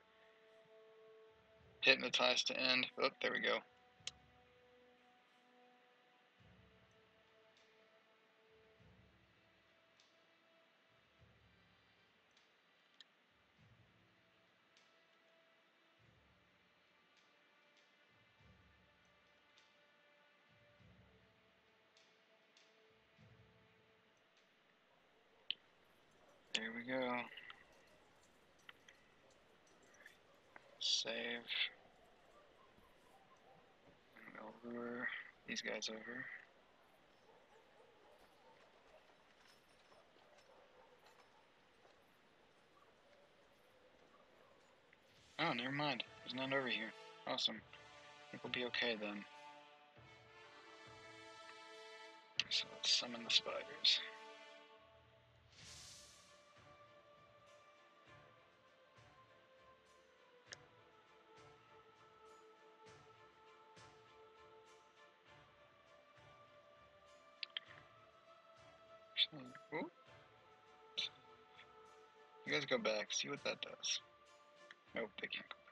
A: hypnotize to end. Oh, there we go. There we go. Save. And we'll lure these guys over. Oh, never mind. There's none over here. Awesome. I think we'll be okay then. So let's summon the spiders. Actually, you guys go back, see what that does. Nope, they can't go back.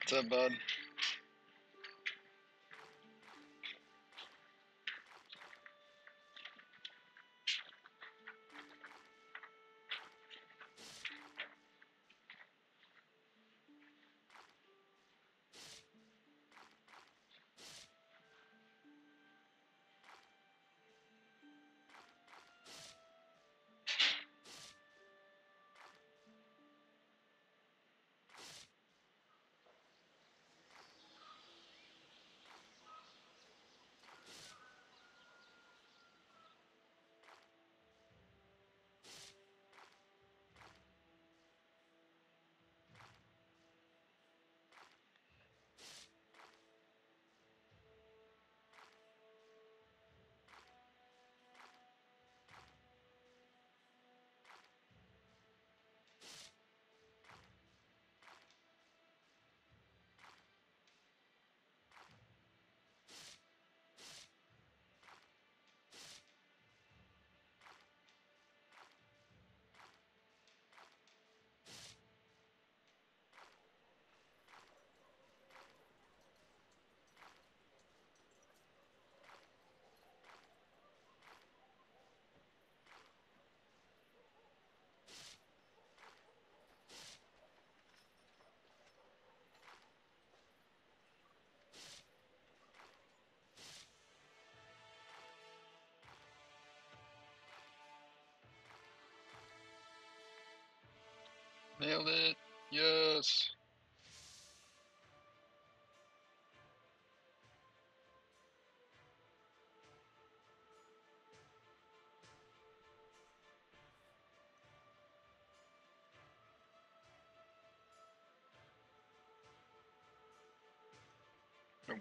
A: What's up, bud? Nailed it. Yes. Nope.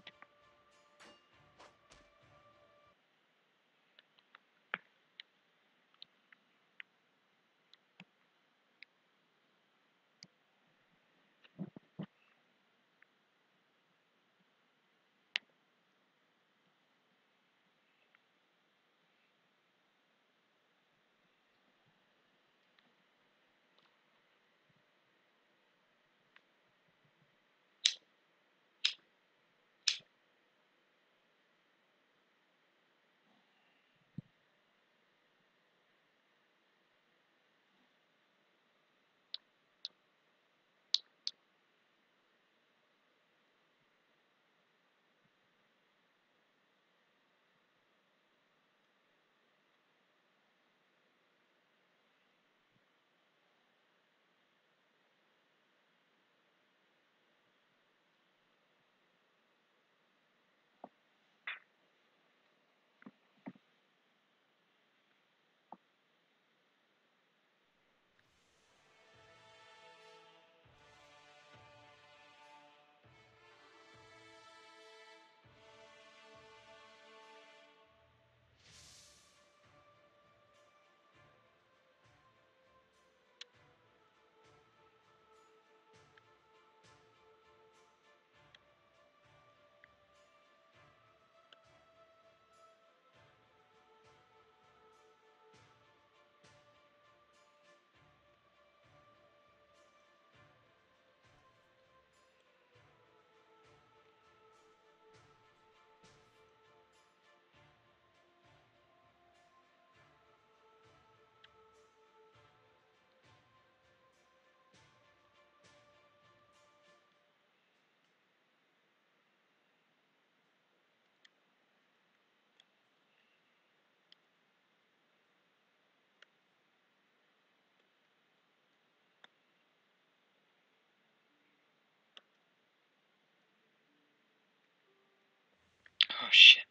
A: Oh shit.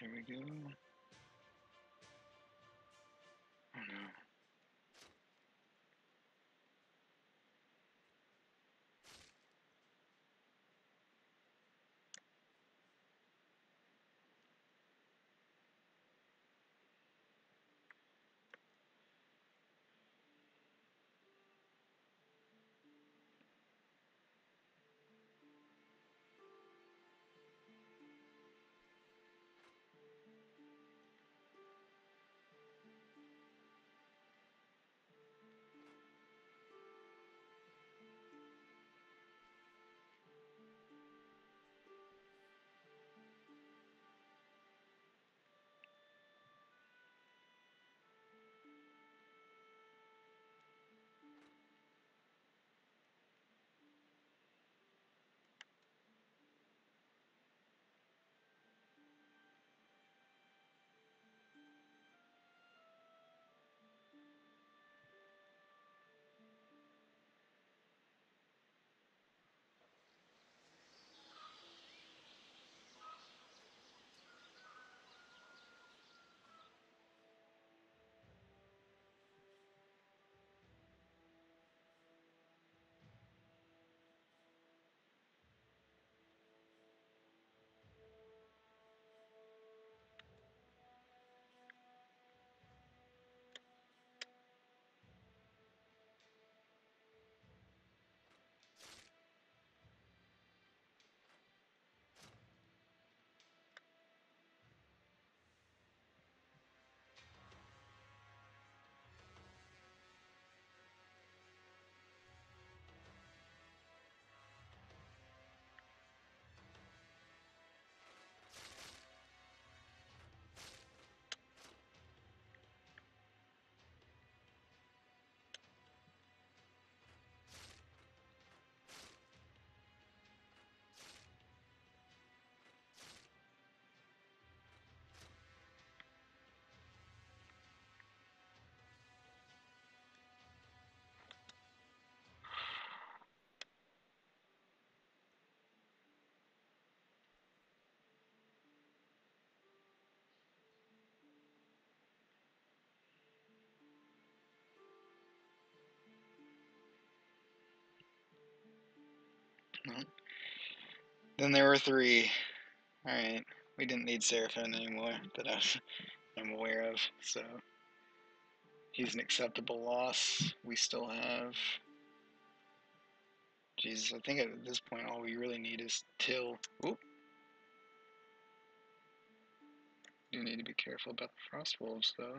A: There we go. Oh no. Well, then there were 3. Alright, we didn't need Serpent anymore that I'm aware of, so he's an acceptable loss. We still have... Jesus, I think at this point all we really need is Till. Oop! Do need to be careful about the Frost Wolves, though.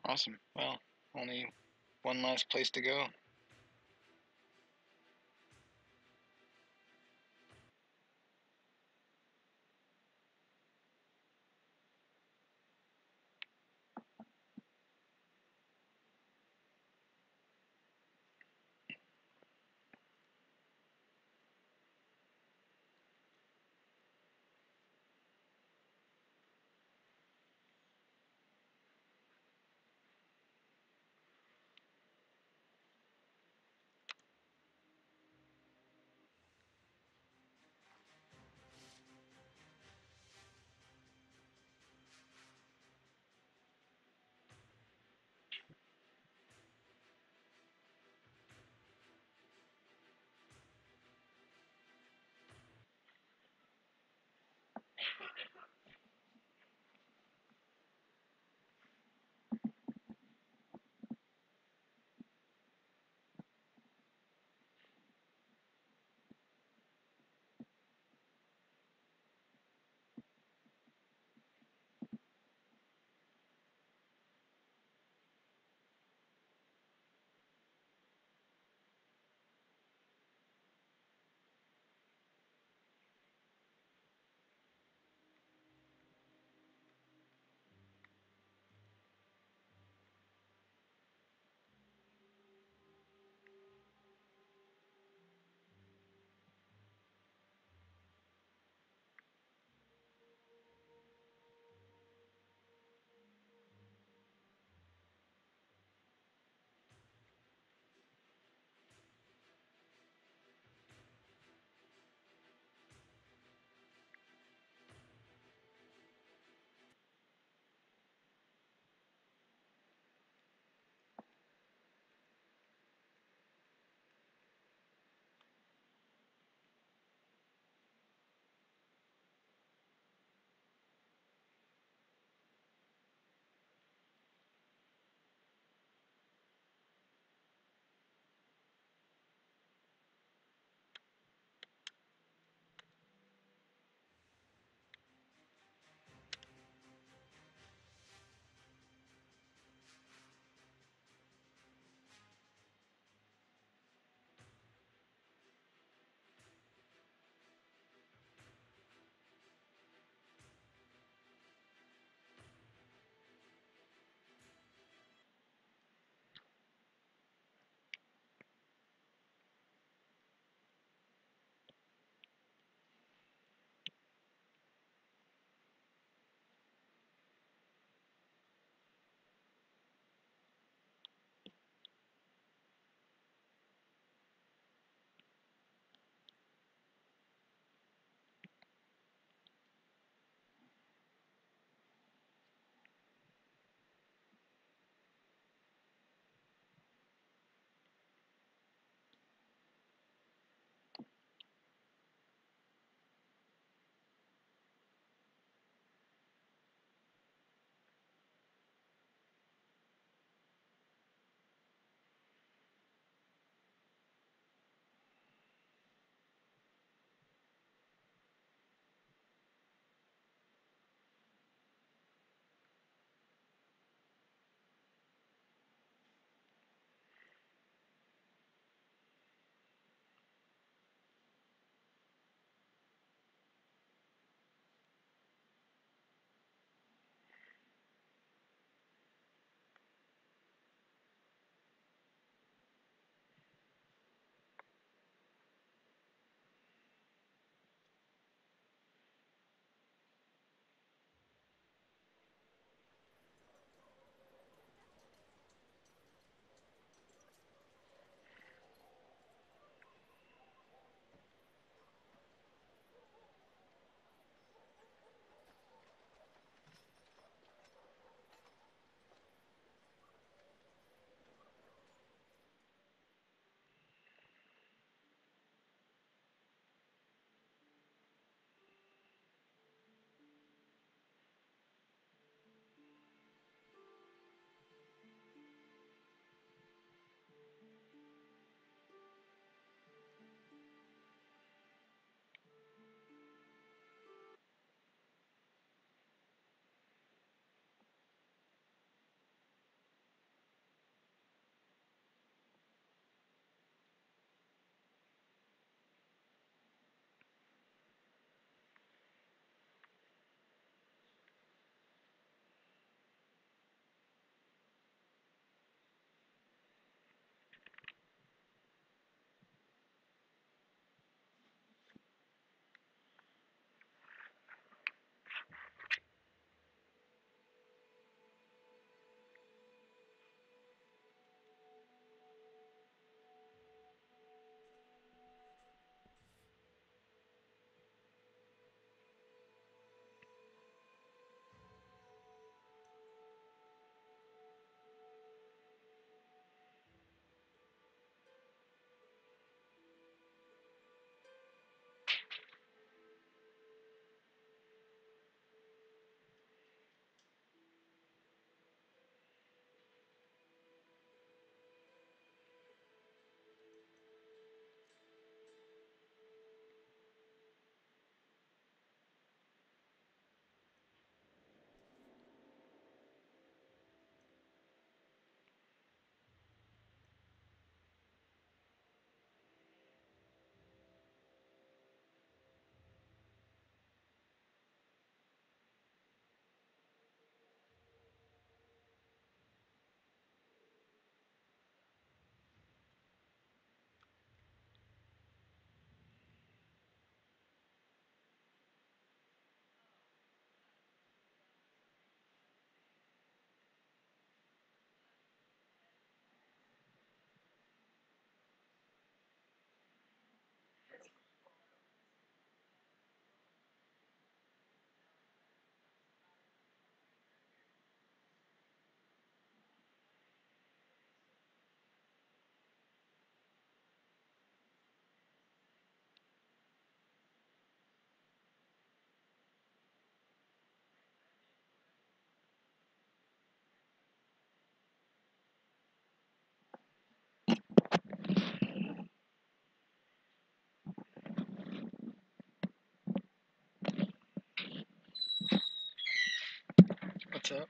A: Awesome. Well, only one last place to go. What's up?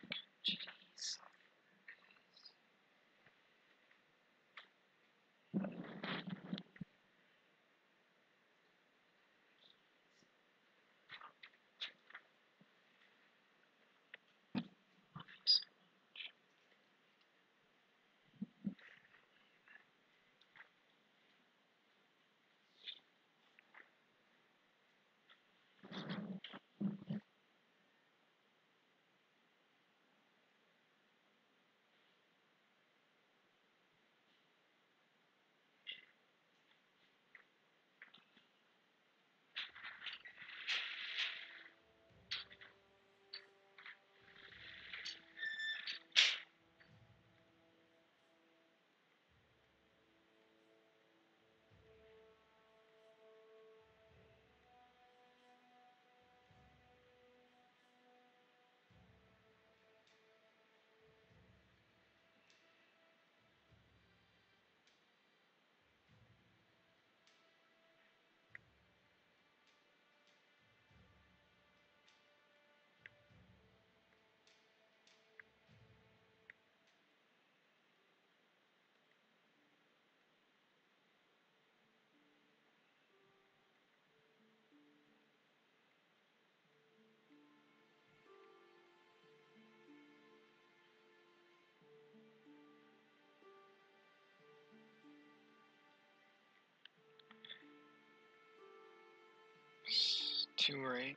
A: Two or eight?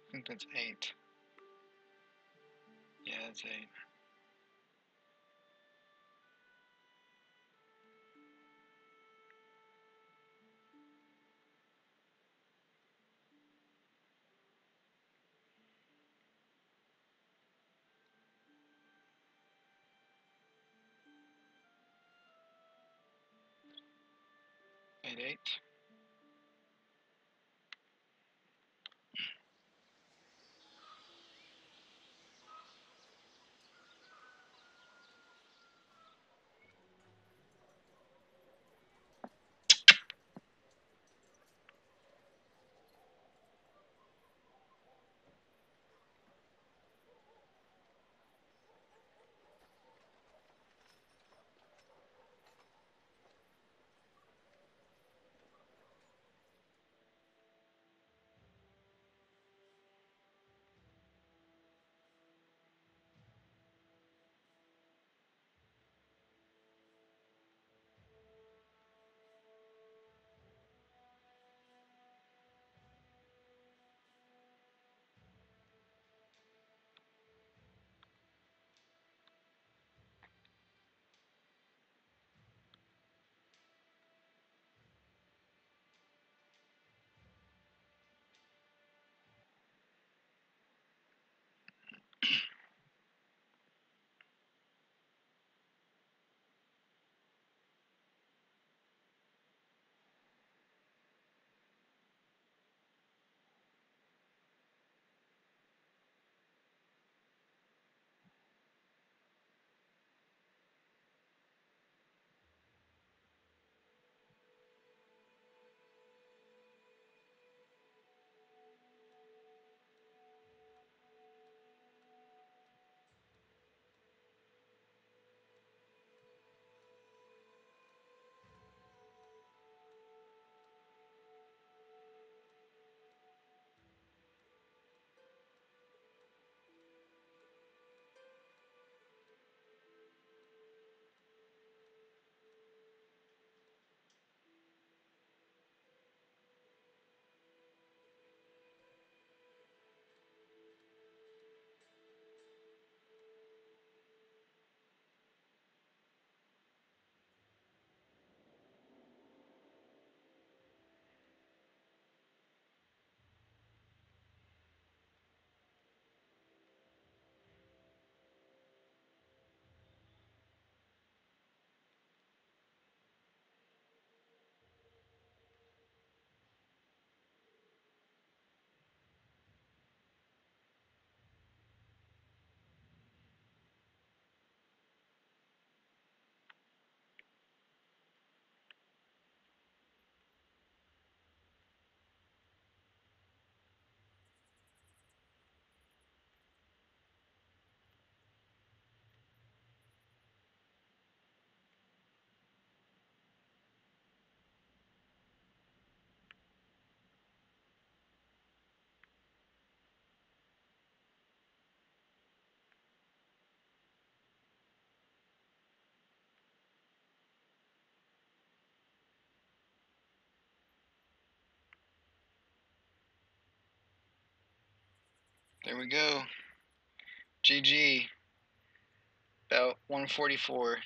A: I think that's 8. Yeah, that's 8. Eight, 8. There we go. GG. About 144.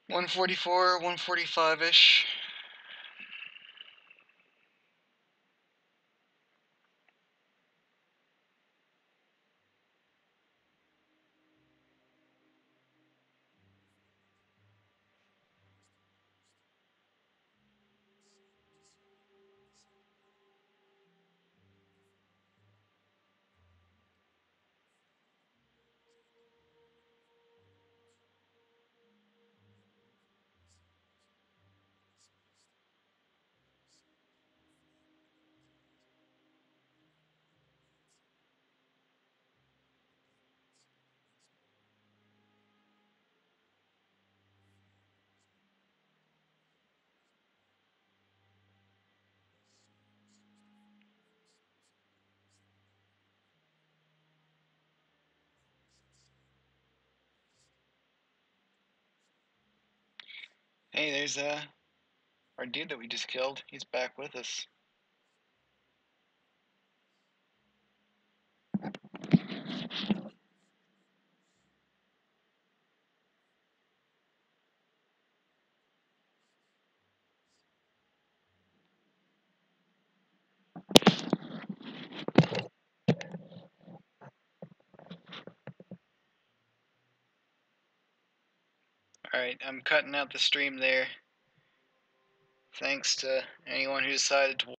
A: $144, 145-ish. Hey, there's our dude that we just killed. He's back with us. Alright, I'm cutting out the stream there. Thanks to anyone who decided to